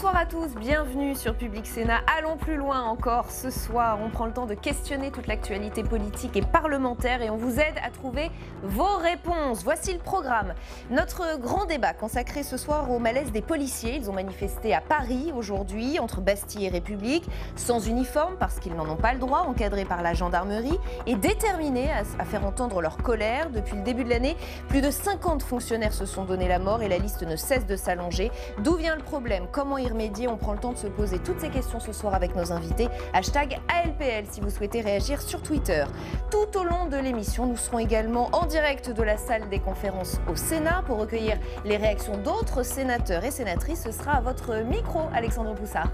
Bonsoir à tous, bienvenue sur Public Sénat. Allons plus loin encore ce soir. On prend le temps de questionner toute l'actualité politique et parlementaire et on vous aide à trouver vos réponses. Voici le programme. Notre grand débat consacré ce soir au malaise des policiers. Ils ont manifesté à Paris aujourd'hui, entre Bastille et République, sans uniforme parce qu'ils n'en ont pas le droit, encadrés par la gendarmerie et déterminés à faire entendre leur colère. Depuis le début de l'année, plus de 50 fonctionnaires se sont donné la mort et la liste ne cesse de s'allonger. D'où vient le problème ? Comment y remédier? On prend le temps de se poser toutes ces questions ce soir avec nos invités. Hashtag ALPL si vous souhaitez réagir sur Twitter. Tout au long de l'émission, nous serons également en direct de la salle des conférences au Sénat pour recueillir les réactions d'autres sénateurs et sénatrices. Ce sera à votre micro, Alexandre Poussard.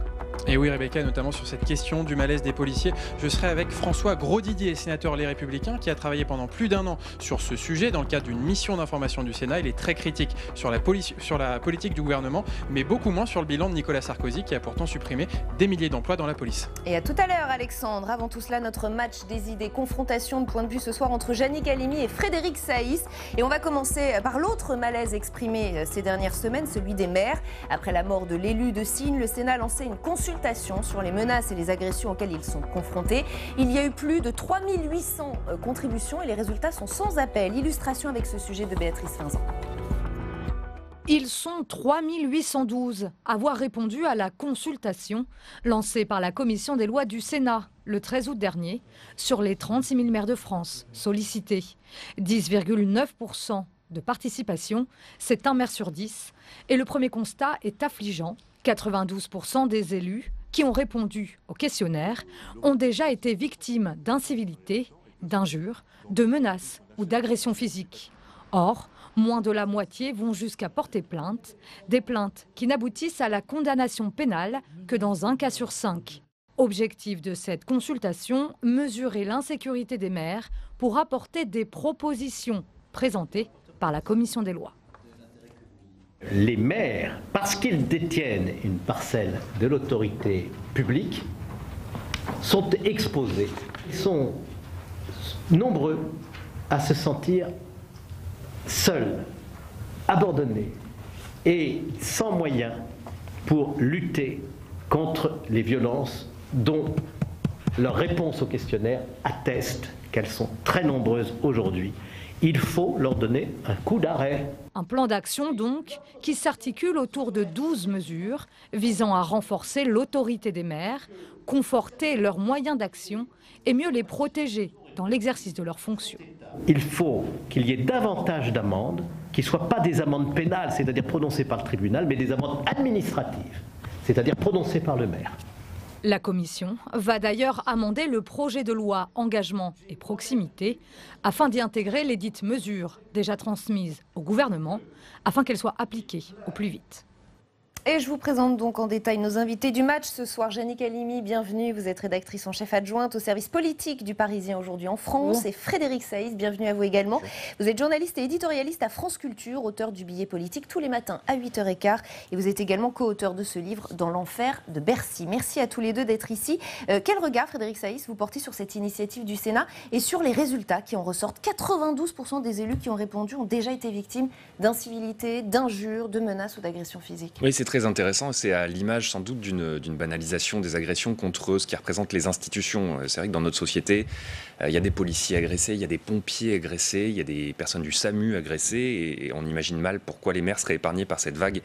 Et oui, Rebecca, notamment sur cette question du malaise des policiers. Je serai avec François Grosdidier, sénateur Les Républicains, qui a travaillé pendant plus d'1 an sur ce sujet dans le cadre d'une mission d'information du Sénat. Il est très critique sur la politique du gouvernement, mais beaucoup moins sur le bilan de Nicolas Sarkozy, qui a pourtant supprimé des milliers d'emplois dans la police. Et à tout à l'heure, Alexandre. Avant tout cela, notre match des idées, confrontation de points de vue ce soir entre Yannick Halimi et Frédéric Saïs. Et on va commencer par l'autre malaise exprimé ces dernières semaines, celui des maires. Après la mort de l'élu de Signes, le Sénat a lancé une consultation sur les menaces et les agressions auxquelles ils sont confrontés. Il y a eu plus de 3800 contributions et les résultats sont sans appel. Illustration avec ce sujet de Béatrice Finzan. Ils sont 3812 à avoir répondu à la consultation lancée par la Commission des lois du Sénat le 13 août dernier sur les 36 000 maires de France sollicités. 10,9% de participation, c'est 1 maire sur 10. Et le premier constat est affligeant. 92% des élus qui ont répondu au questionnaire ont déjà été victimes d'incivilités, d'injures, de menaces ou d'agressions physiques. Or, moins de la moitié vont jusqu'à porter plainte, des plaintes qui n'aboutissent à la condamnation pénale que dans 1 cas sur 5. Objectif de cette consultation, mesurer l'insécurité des maires pour apporter des propositions présentées par la Commission des lois. Les maires, parce qu'ils détiennent une parcelle de l'autorité publique, sont exposés, sont nombreux à se sentir seuls, abandonnés et sans moyens pour lutter contre les violences dont leur réponse au questionnaire atteste qu'elles sont très nombreuses aujourd'hui. Il faut leur donner un coup d'arrêt. Un plan d'action donc qui s'articule autour de 12 mesures visant à renforcer l'autorité des maires, conforter leurs moyens d'action et mieux les protéger dans l'exercice de leurs fonctions. Il faut qu'il y ait davantage d'amendes qui ne soient pas des amendes pénales, c'est-à-dire prononcées par le tribunal, mais des amendes administratives, c'est-à-dire prononcées par le maire. La Commission va d'ailleurs amender le projet de loi engagement et proximité afin d'y intégrer les dites mesures déjà transmises au gouvernement afin qu'elles soient appliquées au plus vite. Et je vous présente donc en détail nos invités du match ce soir. Yannick Halimi, bienvenue. Vous êtes rédactrice en chef adjointe au service politique du Parisien aujourd'hui en France. Bonjour. Et Frédéric Saïs, bienvenue à vous également. Bonjour. Vous êtes journaliste et éditorialiste à France Culture, auteur du billet politique tous les matins à 8h15. Et vous êtes également co-auteur de ce livre Dans l'enfer de Bercy. Merci à tous les deux d'être ici. Quel regard, Frédéric Saïs, vous portez sur cette initiative du Sénat et sur les résultats qui en ressortent? 92% des élus qui ont répondu ont déjà été victimes d'incivilités, d'injures, de menaces ou d'agressions physiques. Oui, c'est très intéressant. C'est à l'image sans doute d'une banalisation des agressions contre ce qui représente les institutions. C'est vrai que dans notre société, il y a des policiers agressés, il y a des pompiers agressés, il y a des personnes du SAMU agressées et on imagine mal pourquoi les maires seraient épargnés par cette vague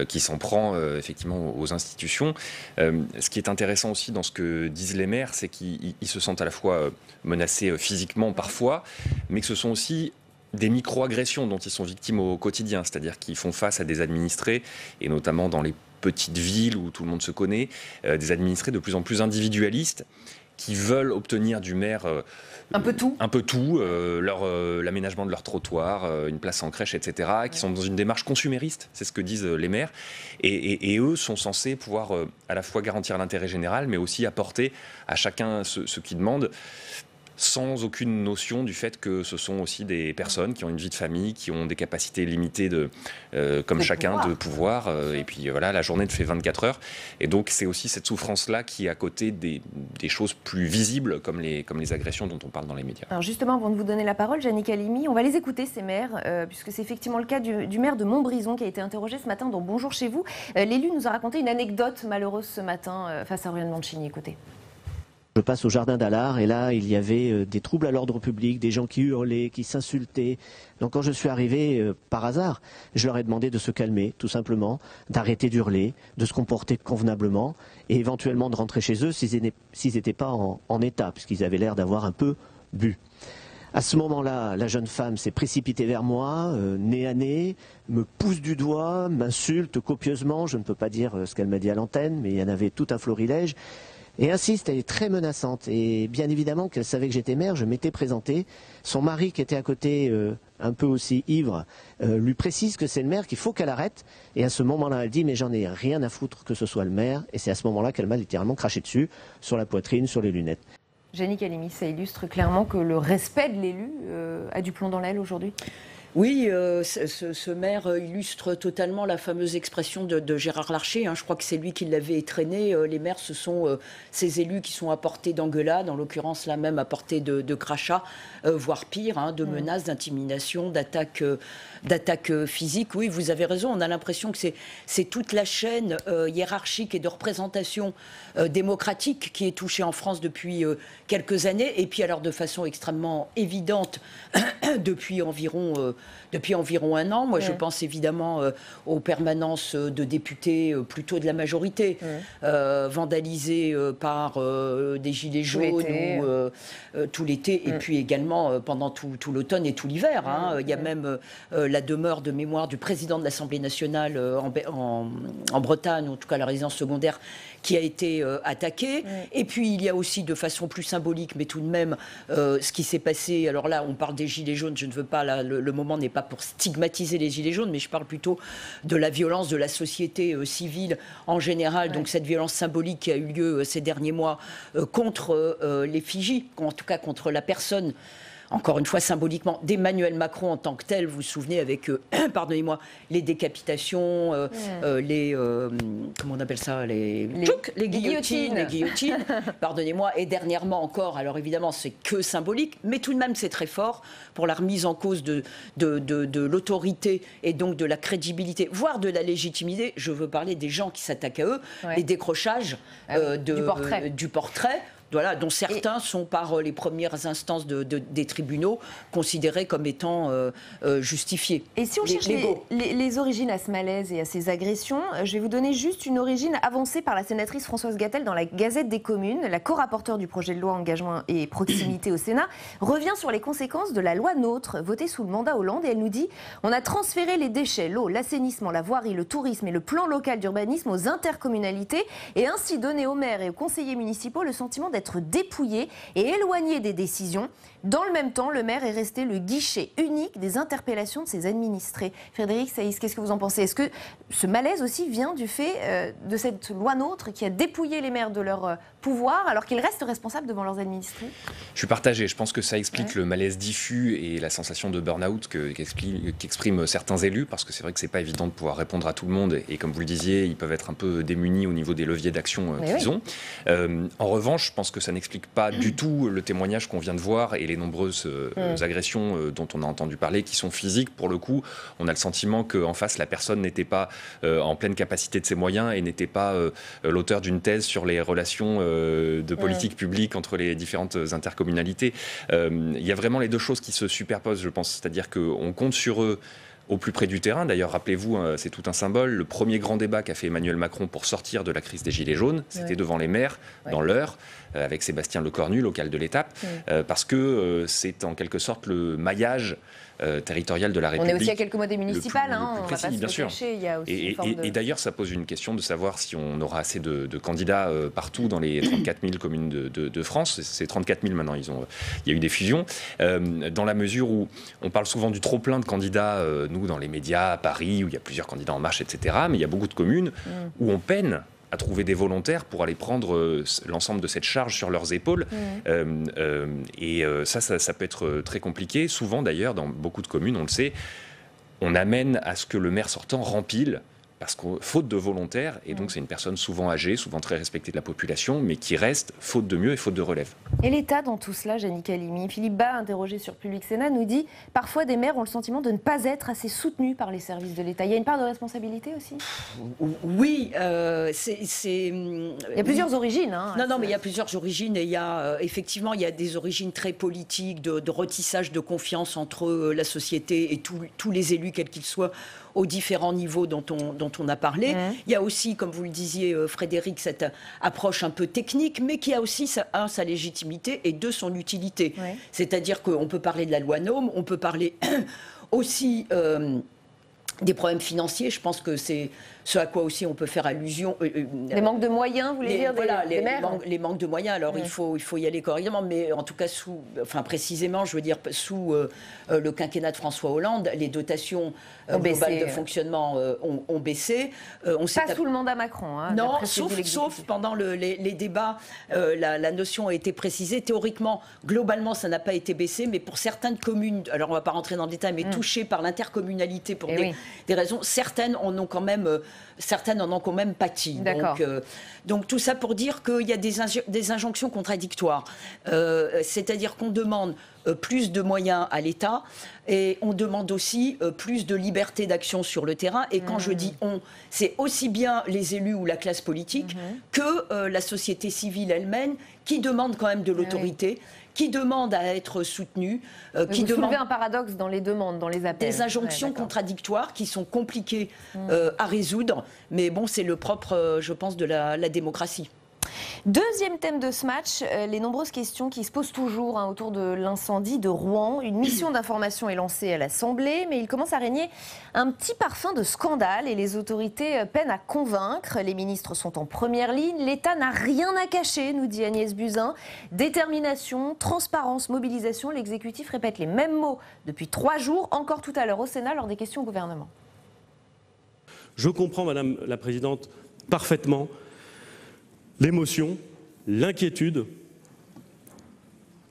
qui s'en prend effectivement aux institutions. Ce qui est intéressant aussi dans ce que disent les maires, c'est qu'ils se sentent à la fois menacés physiquement parfois, mais que ce sont aussi des micro-agressions dont ils sont victimes au quotidien, c'est-à-dire qu'ils font face à des administrés, et notamment dans les petites villes où tout le monde se connaît, des administrés de plus en plus individualistes qui veulent obtenir du maire un peu tout, l'aménagement de leur trottoir, une place en crèche, etc., qui sont dans une démarche consumériste, c'est ce que disent les maires, et eux sont censés pouvoir à la fois garantir l'intérêt général, mais aussi apporter à chacun ce qu'il demande, sans aucune notion du fait que ce sont aussi des personnes qui ont une vie de famille, qui ont des capacités limitées comme chacun de pouvoir. Et puis voilà, la journée ne fait 24 heures. Et donc c'est aussi cette souffrance-là qui est à côté des choses plus visibles comme les agressions dont on parle dans les médias. Alors justement, avant de vous donner la parole, Jannick Halimi, on va les écouter, ces maires, puisque c'est effectivement le cas du maire de Montbrison qui a été interrogé ce matin dans Bonjour chez vous. L'élu nous a raconté une anecdote malheureuse ce matin face à Oriane Mancini. Écoutez. Je passe au jardin d'Allard et là, il y avait des troubles à l'ordre public, des gens qui hurlaient, qui s'insultaient. Donc quand je suis arrivé par hasard, je leur ai demandé de se calmer, tout simplement, d'arrêter d'hurler, de se comporter convenablement et éventuellement de rentrer chez eux s'ils n'étaient pas en état, puisqu'ils avaient l'air d'avoir un peu bu. À ce moment-là, la jeune femme s'est précipitée vers moi, nez à nez, me pousse du doigt, m'insulte copieusement. Je ne peux pas dire ce qu'elle m'a dit à l'antenne, mais il y en avait tout un florilège. Et insiste, elle est très menaçante. Et bien évidemment qu'elle savait que j'étais maire, je m'étais présenté. Son mari, qui était à côté, un peu aussi ivre, lui précise que c'est le maire, qu'il faut qu'elle arrête. Et à ce moment-là, elle dit, mais j'en ai rien à foutre que ce soit le maire. Et c'est à ce moment-là qu'elle m'a littéralement craché dessus, sur la poitrine, sur les lunettes. Jannick Halimi, ça illustre clairement que le respect de l'élu a du plomb dans l'aile aujourd'hui. Oui, ce maire illustre totalement la fameuse expression de Gérard Larcher. Je crois que c'est lui qui l'avait étrenné. Les maires, ce sont ces élus qui sont à portée d'engueulade, en l'occurrence là même à portée de crachats, voire pire, de menaces, d'intimidation, d'attaques physiques. Oui, vous avez raison, on a l'impression que c'est toute la chaîne hiérarchique et de représentation démocratique qui est touchée en France depuis quelques années, et puis alors de façon extrêmement évidente depuis environ un an. Moi, je pense évidemment aux permanences de députés plutôt de la majorité, vandalisées par des gilets jaunes tout l'été, et puis également pendant tout l'automne et tout l'hiver. Il y a même la demeure de mémoire du président de l'Assemblée nationale en Bretagne, en tout cas la résidence secondaire, qui a été attaquée. Et puis il y a aussi de façon plus symbolique, mais tout de même, ce qui s'est passé. Alors là, on parle des gilets jaunes, je ne veux pas, là, le moment n'est pas pour stigmatiser les gilets jaunes, mais je parle plutôt de la violence de la société civile en général. Donc cette violence symbolique qui a eu lieu ces derniers mois contre l'effigie, en tout cas contre la personne, encore une fois symboliquement, d'Emmanuel Macron en tant que tel. Vous vous souvenez avec, pardonnez-moi, les décapitations, comment on appelle ça, les guillotines, pardonnez-moi, et dernièrement encore, alors évidemment c'est que symbolique, mais tout de même c'est très fort pour la remise en cause de l'autorité et donc de la crédibilité, voire de la légitimité. Je veux parler des gens qui s'attaquent à eux, les décrochages du portrait. Voilà, dont certains sont par les premières instances des tribunaux considérés comme étant justifiés. Et si on cherche les origines à ce malaise et à ces agressions, je vais vous donner juste une origine avancée par la sénatrice Françoise Gatel dans la Gazette des communes. La co-rapporteure du projet de loi engagement et proximité au Sénat revient sur les conséquences de la loi NOTRe votée sous le mandat Hollande, et elle nous dit « On a transféré les déchets, l'eau, l'assainissement, la voirie, le tourisme et le plan local d'urbanisme aux intercommunalités et ainsi donné aux maires et aux conseillers municipaux le sentiment d'être dépouillé et éloigné des décisions. Dans le même temps, le maire est resté le guichet unique des interpellations de ses administrés. » Frédéric Saïs, qu'est-ce que vous en pensez? Est-ce que ce malaise aussi vient du fait de cette loi NOTRe qui a dépouillé les maires de leur pouvoir alors qu'ils restent responsables devant leurs administrés? Je suis partagé. Je pense que ça explique le malaise diffus et la sensation de burn-out qu'expriment certains élus, parce que c'est vrai que c'est pas évident de pouvoir répondre à tout le monde, et comme vous le disiez, ils peuvent être un peu démunis au niveau des leviers d'action qu'ils ont. En revanche, je pense que ça n'explique pas du tout le témoignage qu'on vient de voir et les nombreuses agressions dont on a entendu parler, qui sont physiques. Pour le coup, on a le sentiment qu'en face, la personne n'était pas en pleine capacité de ses moyens et n'était pas l'auteur d'une thèse sur les relations de politique publique entre les différentes intercommunalités. Il y a vraiment les deux choses qui se superposent, je pense. C'est-à-dire qu'on compte sur eux au plus près du terrain. D'ailleurs, rappelez-vous, c'est tout un symbole. Le premier grand débat qu'a fait Emmanuel Macron pour sortir de la crise des Gilets jaunes, c'était devant les maires, dans l'Eure, avec Sébastien Lecornu, local de l'Étape, parce que c'est en quelque sorte le maillage territorial de la République. On est aussi à quelques mois des municipales, on va pas se le cacher. Il y a aussi et d'ailleurs, ça pose une question de savoir si on aura assez de candidats partout dans les 34 000 communes de France. C'est 34 000 maintenant, il y a eu des fusions. Dans la mesure où on parle souvent du trop-plein de candidats, nous, dans les médias, à Paris, où il y a plusieurs candidats en marche, etc. Mais il y a beaucoup de communes où on peine à trouver des volontaires pour aller prendre l'ensemble de cette charge sur leurs épaules. Ça peut être très compliqué. Souvent, d'ailleurs, dans beaucoup de communes, on le sait, on amène à ce que le maire sortant rempile, parce que faute de volontaires, et donc c'est une personne souvent âgée, souvent très respectée de la population, mais qui reste faute de mieux et faute de relève. Et l'État dans tout cela, Jannick Halimi? Philippe Bas, interrogé sur Public Sénat, nous dit « Parfois, des maires ont le sentiment de ne pas être assez soutenus par les services de l'État ». Il y a une part de responsabilité aussi? Oui, il y a plusieurs origines. Non, mais il y a plusieurs origines, et il y a effectivement il y a des origines très politiques, de retissage de confiance entre la société et tous les élus, quels qu'ils soient, aux différents niveaux dont on a parlé. Il y a aussi, comme vous le disiez, Frédéric, cette approche un peu technique, mais qui a aussi, sa légitimité et deux, son utilité. C'est-à-dire qu'on peut parler de la loi NOM, on peut parler aussi des problèmes financiers. Je pense que c'est ce à quoi aussi on peut faire allusion. Les manques de moyens, vous voulez dire, des maires? Les manques de moyens. Alors il faut y aller correctement, mais en tout cas précisément, je veux dire, sous le quinquennat de François Hollande, les dotations globales de fonctionnement ont baissé. Pas sous le mandat Macron. Non, sauf pendant les débats, la notion a été précisée. Théoriquement, globalement, ça n'a pas été baissé, mais pour certaines communes, alors on ne va pas rentrer dans le détail, mais touchées par l'intercommunalité pour des raisons, certaines en ont quand même pâti. Donc tout ça pour dire qu'il y a des injonctions contradictoires. C'est-à-dire qu'on demande plus de moyens à l'État et on demande aussi plus de liberté d'action sur le terrain. Et quand je dis on, c'est aussi bien les élus ou la classe politique que la société civile elle-même qui demande quand même de l'autorité, qui demande à être soutenue, qui demande un paradoxe dans les demandes, dans les appels. Des injonctions contradictoires qui sont compliquées à résoudre, mais bon, c'est le propre, je pense, de la démocratie. Deuxième thème de ce match, les nombreuses questions qui se posent toujours autour de l'incendie de Rouen. Une mission d'information est lancée à l'Assemblée, mais il commence à régner un petit parfum de scandale et les autorités peinent à convaincre. Les ministres sont en première ligne. L'État n'a rien à cacher, nous dit Agnès Buzyn. Détermination, transparence, mobilisation. L'exécutif répète les mêmes mots depuis 3 jours, encore tout à l'heure au Sénat, lors des questions au gouvernement. Je comprends, Madame la Présidente, parfaitement l'émotion, l'inquiétude,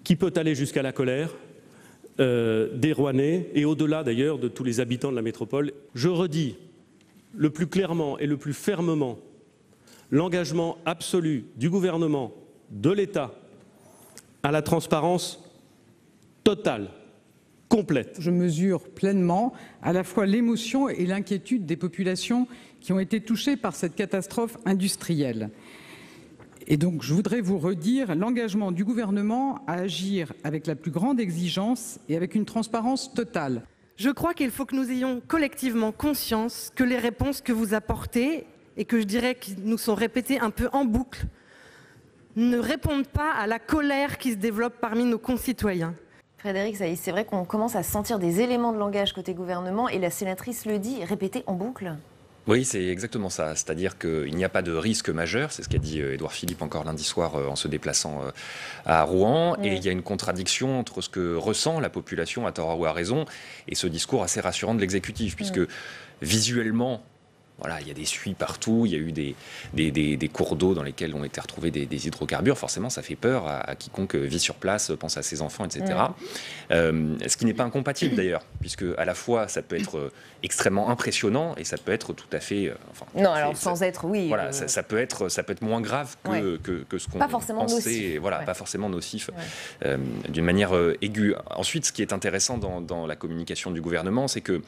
qui peut aller jusqu'à la colère des Rouennais et au-delà d'ailleurs de tous les habitants de la métropole. Je redis le plus clairement et le plus fermement l'engagement absolu du gouvernement, de l'État, à la transparence totale, complète. Je mesure pleinement à la fois l'émotion et l'inquiétude des populations qui ont été touchées par cette catastrophe industrielle. Et donc, je voudrais vous redire l'engagement du gouvernement à agir avec la plus grande exigence et avec une transparence totale. Je crois qu'il faut que nous ayons collectivement conscience que les réponses que vous apportez, et que je dirais qui nous sont répétées un peu en boucle, ne répondent pas à la colère qui se développe parmi nos concitoyens. Frédéric, c'est vrai qu'on commence à sentir des éléments de langage côté gouvernement, et la sénatrice le dit, répété en boucle. Oui, c'est exactement ça. C'est-à-dire qu'il n'y a pas de risque majeur, c'est ce qu'a dit Édouard Philippe encore lundi soir en se déplaçant à Rouen. Et il y a une contradiction entre ce que ressent la population, à tort ou à raison, et ce discours assez rassurant de l'exécutif, puisque visuellement, voilà, il y a des suies partout, il y a eu des cours d'eau dans lesquels ont été retrouvés des hydrocarbures. Forcément, ça fait peur à quiconque vit sur place, pense à ses enfants, etc. Ce qui n'est pas incompatible d'ailleurs, puisque à la fois ça peut être extrêmement impressionnant et ça peut être tout à fait. Sans être, oui. Voilà, ça peut être moins grave que ce qu'on pensait. Nocif. Voilà, pas forcément nocif, d'une manière aiguë. Ensuite, ce qui est intéressant dans la communication du gouvernement, c'est que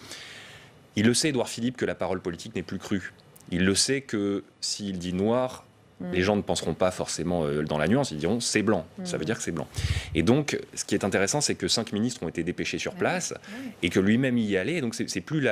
il le sait, Édouard Philippe, que la parole politique n'est plus crue. Il le sait que s'il dit noir, les gens ne penseront pas forcément dans la nuance, ils diront c'est blanc, ça veut dire que c'est blanc. Et donc, ce qui est intéressant, c'est que 5 ministres ont été dépêchés sur place et que lui-même y allait. Donc, c'est plus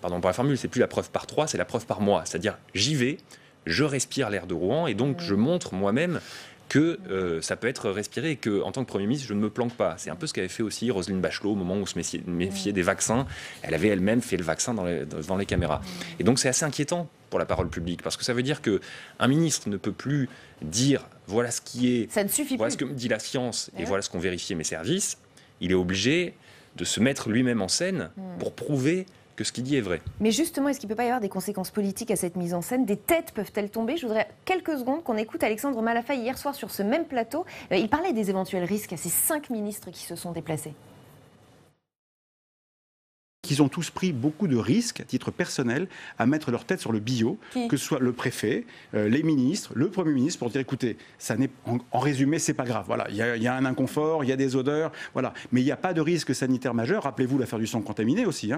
pardon pour la formule, c'est plus la preuve par 3, c'est la preuve par moi. C'est-à-dire, j'y vais, je respire l'air de Rouen et donc je montre moi-même que ça peut être respiré et qu'en tant que Premier ministre, je ne me planque pas. C'est un peu ce qu'avait fait aussi Roselyne Bachelot au moment où on se méfiait des vaccins. Elle avait elle-même fait le vaccin devant les caméras. Et donc c'est assez inquiétant pour la parole publique, parce que ça veut dire qu'un ministre ne peut plus dire voilà ce qui est, ça ne suffit voilà plus. Ce que me dit la science et voilà ce qu'ont vérifié mes services. Il est obligé de se mettre lui-même en scène pour prouver que ce qu'il dit est vrai. Mais justement, est-ce qu'il ne peut pas y avoir des conséquences politiques à cette mise en scène? Des têtes peuvent-elles tomber? Je voudrais quelques secondes qu'on écoute Alexandre Malafaye hier soir sur ce même plateau. Il parlait des éventuels risques à ces 5 ministres qui se sont déplacés. Qu'ils ont tous pris beaucoup de risques à titre personnel à mettre leur tête sur le bio, que ce soit le préfet, les ministres, le Premier ministre, pour dire écoutez, ça n'est, en résumé, c'est pas grave. Voilà, il y a un inconfort, il y a des odeurs, voilà, mais il n'y a pas de risque sanitaire majeur. Rappelez-vous l'affaire du sang contaminé aussi,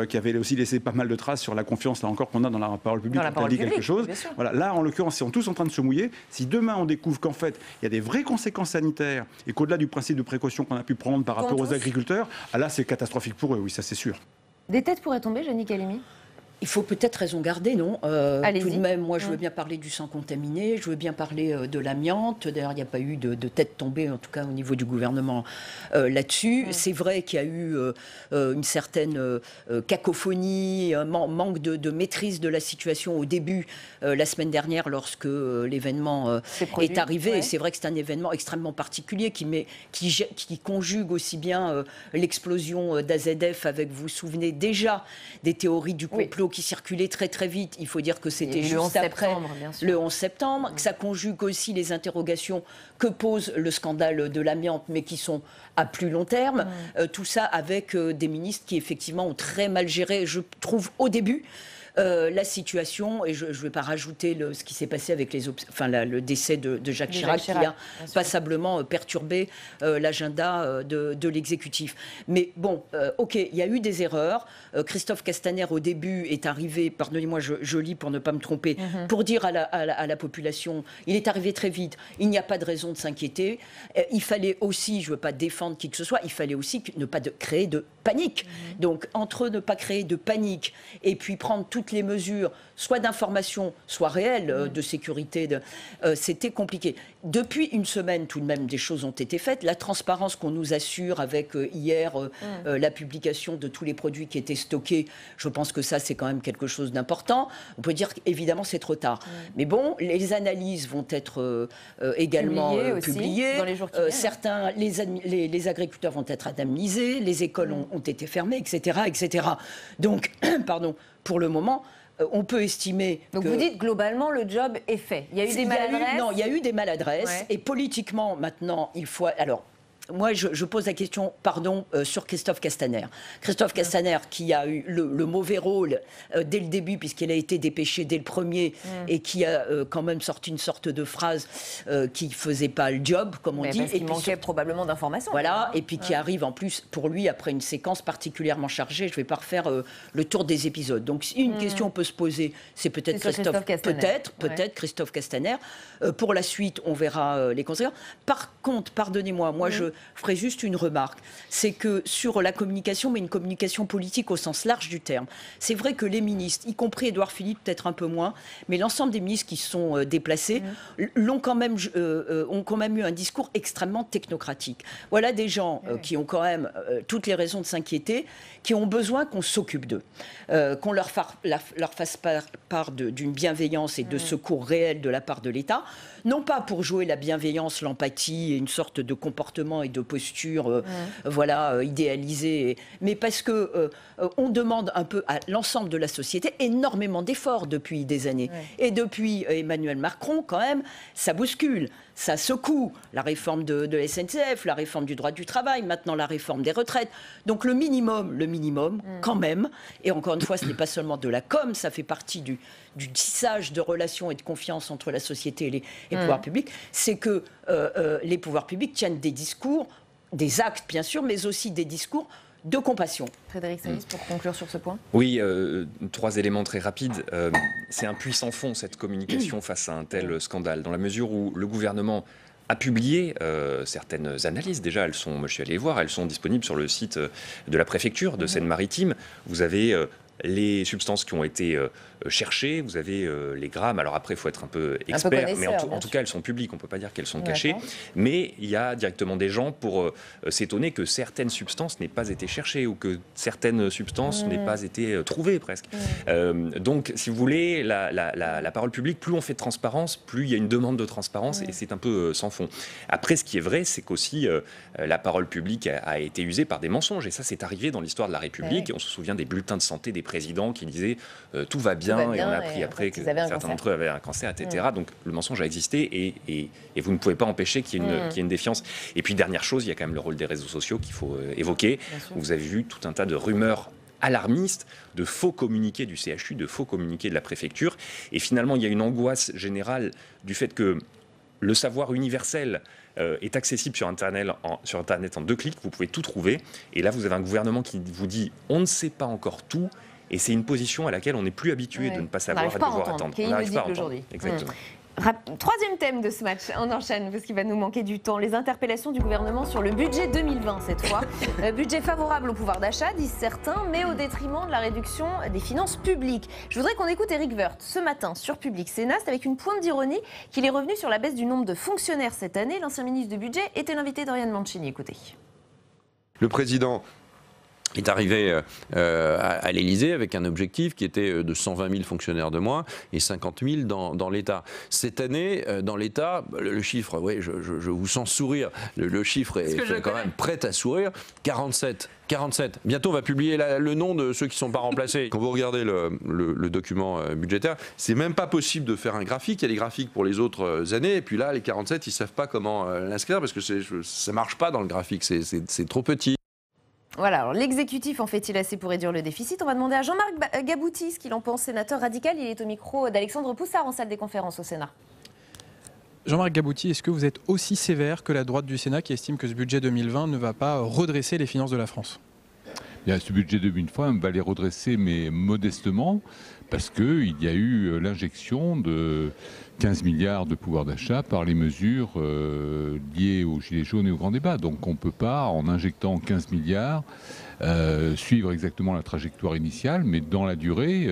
qui avait aussi laissé pas mal de traces sur la confiance là encore qu'on a dans la parole publique quand elle dit quelque chose. Voilà, là en l'occurrence, ils sont tous en train de se mouiller. Si demain on découvre qu'en fait il y a des vraies conséquences sanitaires et qu'au-delà du principe de précaution qu'on a pu prendre par rapport aux agriculteurs, là c'est catastrophique pour eux, oui, ça c'est sûr. Des têtes pourraient tomber, Jeannie Calimi? Il faut peut-être raison garder, non? Tout de même, moi, je veux bien parler du sang contaminé, je veux bien parler de l'amiante. D'ailleurs, il n'y a pas eu de tête tombée, en tout cas au niveau du gouvernement là-dessus. C'est vrai qu'il y a eu une certaine cacophonie, un manque de maîtrise de la situation au début, la semaine dernière, lorsque l'événement est arrivé. Ouais. Et c'est vrai que c'est un événement extrêmement particulier qui conjugue aussi bien l'explosion d'AZF avec, vous vous souvenez déjà, des théories du complot qui circulait très très vite. Il faut dire que c'était juste après le 11 septembre, que ça conjugue aussi les interrogations que pose le scandale de l'amiante, mais qui sont à plus long terme. Tout ça avec des ministres qui effectivement ont très mal géré, je trouve, au début. La situation, et je ne vais pas rajouter ce qui s'est passé avec le décès de Jacques Chirac, qui a passablement perturbé l'agenda de l'exécutif. Mais bon, ok, il y a eu des erreurs. Christophe Castaner, au début, est arrivé, pardonnez-moi, je lis pour ne pas me tromper, pour dire à la population, il est arrivé très vite, il n'y a pas de raison de s'inquiéter. Il fallait aussi, je ne veux pas défendre qui que ce soit, il fallait aussi ne pas créer de panique. Donc, entre ne pas créer de panique et puis prendre toutes les mesures, soit d'information, soit réelles, de sécurité, c'était compliqué. Depuis une semaine, tout de même, des choses ont été faites. La transparence qu'on nous assure avec hier la publication de tous les produits qui étaient stockés, je pense que ça, c'est quand même quelque chose d'important. On peut dire qu'évidemment, c'est trop tard. Mais bon, les analyses vont être également publiées. Dans les jours qui viennent. Certains, les agriculteurs vont être indemnisés, les écoles ont été fermées, etc., etc. Donc, pardon, pour le moment, on peut estimer Donc vous dites globalement le job est fait. Il y a eu des maladresses. Non, il y a eu des maladresses. Ouais. Et politiquement, maintenant, il faut... Alors, moi, je pose la question, sur Christophe Castaner. Christophe Castaner, qui a eu le mauvais rôle dès le début, puisqu'il a été dépêché dès le premier, et qui a quand même sorti une sorte de phrase qui ne faisait pas le job, comme on dit. Parce qu'il manquait probablement d'informations. Voilà, et puis qui arrive en plus, pour lui, après une séquence particulièrement chargée. Je ne vais pas refaire le tour des épisodes. Donc, si une question peut se poser, c'est peut-être Christophe Castaner. Peut-être Christophe Castaner. Pour la suite, on verra les conséquences. Par contre, pardonnez-moi, moi, je ferai juste une remarque. C'est que sur la communication, mais une communication politique au sens large du terme, c'est vrai que les ministres, y compris Édouard Philippe, peut-être un peu moins, mais l'ensemble des ministres qui se sont déplacés ont quand même eu un discours extrêmement technocratique. Voilà des gens qui ont quand même toutes les raisons de s'inquiéter, qui ont besoin qu'on s'occupe d'eux, qu'on leur fasse part d'une bienveillance et de secours réels de la part de l'État, non pas pour jouer la bienveillance, l'empathie et une sorte de comportement et de posture idéalisée, mais parce que on demande un peu à l'ensemble de la société énormément d'efforts depuis des années. Et depuis Emmanuel Macron, quand même, ça bouscule, ça secoue. La réforme de la SNCF, la réforme du droit du travail, maintenant la réforme des retraites. Donc le minimum, quand même, et encore une fois, ce n'est pas seulement de la com, ça fait partie du tissage de relations et de confiance entre la société et les pouvoirs publics, c'est que les pouvoirs publics tiennent des discours, des actes bien sûr, mais aussi des discours de compassion. Frédéric Salis, pour conclure sur ce point. Oui, 3 éléments très rapides. C'est un puissant fond, cette communication face à un tel scandale, dans la mesure où le gouvernement a publié certaines analyses. Déjà, je suis allé les voir, elles sont disponibles sur le site de la préfecture de Seine-Maritime. Vous avez les substances qui ont été cherchées, vous avez les grammes. Alors après, il faut être un peu expert, mais en tout cas, elles sont publiques. On ne peut pas dire qu'elles sont cachées. Mais il y a directement des gens pour s'étonner que certaines substances n'aient pas été cherchées ou que certaines substances n'aient pas été trouvées presque. Donc, si vous voulez, la parole publique, plus on fait de transparence, plus il y a une demande de transparence et c'est un peu sans fond. Après, ce qui est vrai, c'est qu'aussi la parole publique a été usée par des mensonges. Et ça, c'est arrivé dans l'histoire de la République. On se souvient des bulletins de santé des présidents qui disaient tout va bien, et on a appris après que certains d'entre eux avaient un cancer, etc. Donc le mensonge a existé et vous ne pouvez pas empêcher qu'il y ait une défiance. Et puis dernière chose, il y a quand même le rôle des réseaux sociaux qu'il faut évoquer. Vous avez vu tout un tas de rumeurs alarmistes, de faux communiqués du CHU, de faux communiqués de la préfecture. Et finalement, il y a une angoisse générale du fait que le savoir universel est accessible sur Internet en 2 clics, vous pouvez tout trouver. Et là, vous avez un gouvernement qui vous dit on ne sait pas encore tout. Et c'est une position à laquelle on n'est plus habitué de ne pas savoir et de devoir attendre. On n'arrive pas à entendre. Exactement. Troisième thème de ce match, on enchaîne parce qu'il va nous manquer du temps. Les interpellations du gouvernement sur le budget 2020 cette fois. Budget favorable au pouvoir d'achat, disent certains, mais au détriment de la réduction des finances publiques. Je voudrais qu'on écoute Éric Woerth ce matin sur Public Sénat. C'est avec une pointe d'ironie qu'il est revenu sur la baisse du nombre de fonctionnaires cette année. L'ancien ministre du budget était l'invité d'Oriane Mancini. Écoutez. Le président est arrivé à l'Élysée avec un objectif qui était de 120 000 fonctionnaires de moins et 50 000 dans l'État. Cette année, dans l'État, le chiffre, oui, je vous sens sourire, le chiffre est quand même prêt à sourire, 47. Bientôt, on va publier le nom de ceux qui ne sont pas remplacés. Quand vous regardez le document budgétaire, c'est même pas possible de faire un graphique. Il y a des graphiques pour les autres années. Et puis là, les 47, ils ne savent pas comment l'inscrire parce que ça ne marche pas dans le graphique. C'est trop petit. Voilà, alors l'exécutif en fait-il assez pour réduire le déficit? On va demander à Jean-Marc Gabouty ce qu'il en pense, sénateur radical. Il est au micro d'Alexandre Poussard en salle des conférences au Sénat. Jean-Marc Gabouty, est-ce que vous êtes aussi sévère que la droite du Sénat qui estime que ce budget 2020 ne va pas redresser les finances de la France? Bien, ce budget 2020 va les redresser, mais modestement, parce qu'il y a eu l'injection de 15 milliards de pouvoir d'achat par les mesures liées aux Gilets jaunes et au grand débat. Donc on ne peut pas, en injectant 15 milliards, suivre exactement la trajectoire initiale, mais dans la durée,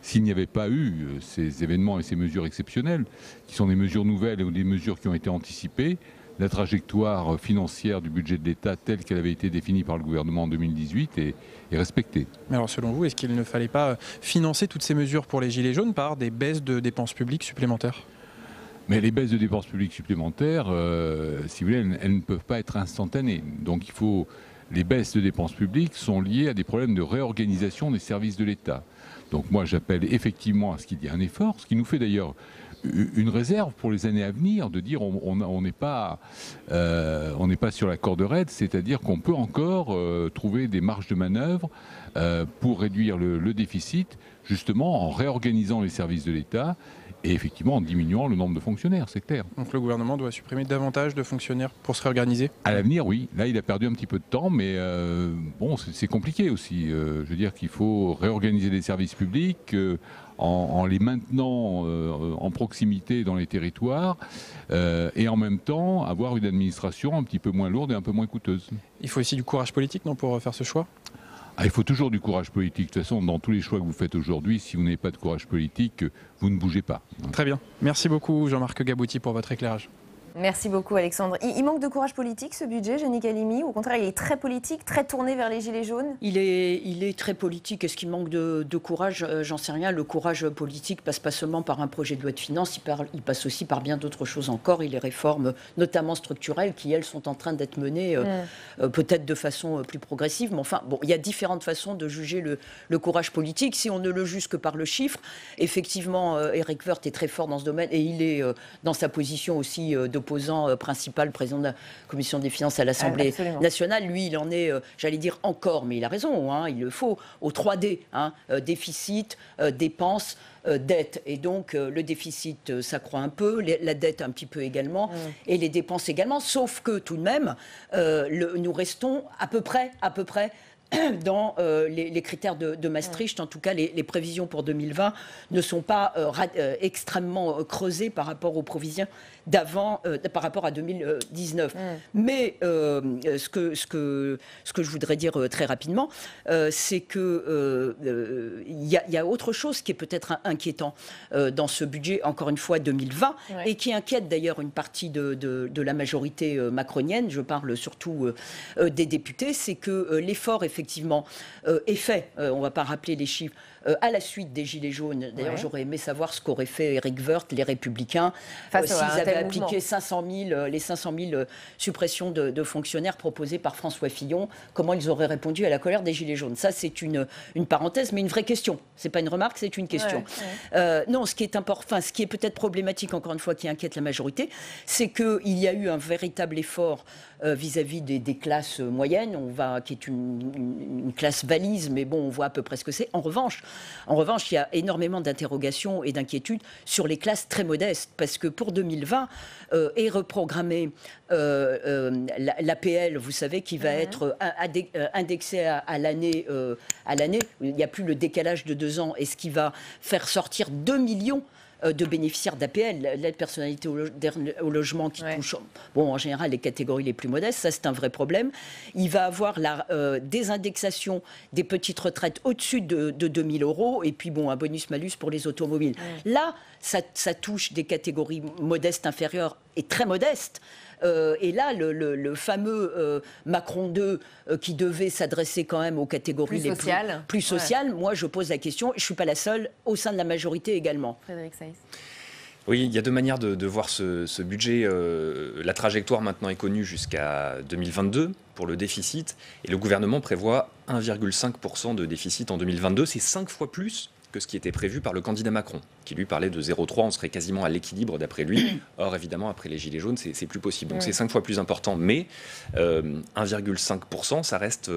s'il n'y avait pas eu ces événements et ces mesures exceptionnelles, qui sont des mesures nouvelles ou des mesures qui ont été anticipées, la trajectoire financière du budget de l'État telle qu'elle avait été définie par le gouvernement en 2018 est respectée. Mais alors selon vous, est-ce qu'il ne fallait pas financer toutes ces mesures pour les Gilets jaunes par des baisses de dépenses publiques supplémentaires? Mais les baisses de dépenses publiques supplémentaires, si vous voulez, elles ne peuvent pas être instantanées. Donc les baisses de dépenses publiques sont liées à des problèmes de réorganisation des services de l'État. Donc moi j'appelle effectivement à ce qu'il y ait un effort, ce qui nous fait d'ailleurs une réserve pour les années à venir, de dire on n'est pas sur la corde raide, c'est-à-dire qu'on peut encore trouver des marges de manœuvre pour réduire le déficit, justement en réorganisant les services de l'État et effectivement en diminuant le nombre de fonctionnaires, c'est clair. Donc le gouvernement doit supprimer davantage de fonctionnaires pour se réorganiser? À l'avenir, oui. Là, il a perdu un petit peu de temps, mais bon, c'est compliqué aussi. Je veux dire qu'il faut réorganiser les services publics en les maintenant en proximité dans les territoires et en même temps avoir une administration un petit peu moins lourde et un peu moins coûteuse. Il faut aussi du courage politique, non, pour faire ce choix? Il faut toujours du courage politique. De toute façon, dans tous les choix que vous faites aujourd'hui, si vous n'avez pas de courage politique, vous ne bougez pas. Très bien. Merci beaucoup Jean-Marc Gabouty pour votre éclairage. Merci beaucoup Alexandre. Il manque de courage politique ce budget, Jenny Calimi, ou au contraire il est très politique, très tourné vers les Gilets jaunes? Il est très politique. Est-ce qu'il manque de courage? J'en sais rien. Le courage politique passe pas seulement par un projet de loi de finances, il passe aussi par bien d'autres choses encore. Et les réformes, notamment structurelles, qui elles sont en train d'être menées peut-être de façon plus progressive. Mais enfin, bon, il y a différentes façons de juger le courage politique. Si on ne le juge que par le chiffre, effectivement, Éric Woerth est très fort dans ce domaine et il est dans sa position aussi d'opposant principal, président de la Commission des finances à l'Assemblée nationale. Lui, il en est, j'allais dire encore, mais il a raison, hein, il le faut, au 3D, hein, déficit, dépenses, dette. Et donc, le déficit s'accroît un peu, la dette un petit peu également, et les dépenses également, sauf que tout de même, nous restons à peu près dans les critères de Maastricht. En tout cas, les prévisions pour 2020 ne sont pas extrêmement creusées par rapport aux prévisions d'avant, par rapport à 2019. Mais ce que je voudrais dire très rapidement, c'est que il y a autre chose qui est peut-être inquiétant dans ce budget, encore une fois 2020, et qui inquiète d'ailleurs une partie de la majorité macronienne. Je parle surtout des députés, c'est que l'effort effectivement est fait. On ne va pas rappeler les chiffres. À la suite des Gilets jaunes, d'ailleurs j'aurais aimé savoir ce qu'aurait fait Éric Woerth, les Républicains, s'ils avaient appliqué les 500 000 suppressions de fonctionnaires proposées par François Fillon, comment ils auraient répondu à la colère des Gilets jaunes. Ça, c'est une parenthèse, mais une vraie question. Ce n'est pas une remarque, c'est une question. Non, ce qui est peut-être problématique, encore une fois, qui inquiète la majorité, c'est qu'il y a eu un véritable effort vis-à-vis des classes moyennes, qui est une classe valise, mais bon, on voit à peu près ce que c'est. En revanche, il y a énormément d'interrogations et d'inquiétudes sur les classes très modestes, parce que pour 2020 est reprogrammé l'APL, vous savez, qui va être indexé à l'année. Il n'y a plus le décalage de 2 ans, et ce qui va faire sortir 2 millions de bénéficiaires d'APL, l'aide personnalité au logement qui touche, en général, les catégories les plus modestes. Ça, c'est un vrai problème. Il va avoir la désindexation des petites retraites au-dessus de 2 000 €, et puis, un bonus-malus pour les automobiles. Là, ça touche des catégories modestes, inférieures et très modestes. Et là, le fameux Macron 2 qui devait s'adresser quand même aux catégories plus sociales, moi je pose la question, et je ne suis pas la seule, au sein de la majorité également. Frédéric Saïs. Oui, il y a 2 manières de voir ce budget. La trajectoire maintenant est connue jusqu'à 2022 pour le déficit, et le gouvernement prévoit 1,5% de déficit en 2022. C'est 5 fois plus que ce qui était prévu par le candidat Macron, qui lui parlait de 0,3, on serait quasiment à l'équilibre d'après lui. Or, évidemment, après les Gilets jaunes, c'est plus possible. Donc c'est 5 fois plus important, mais 1,5%, ça reste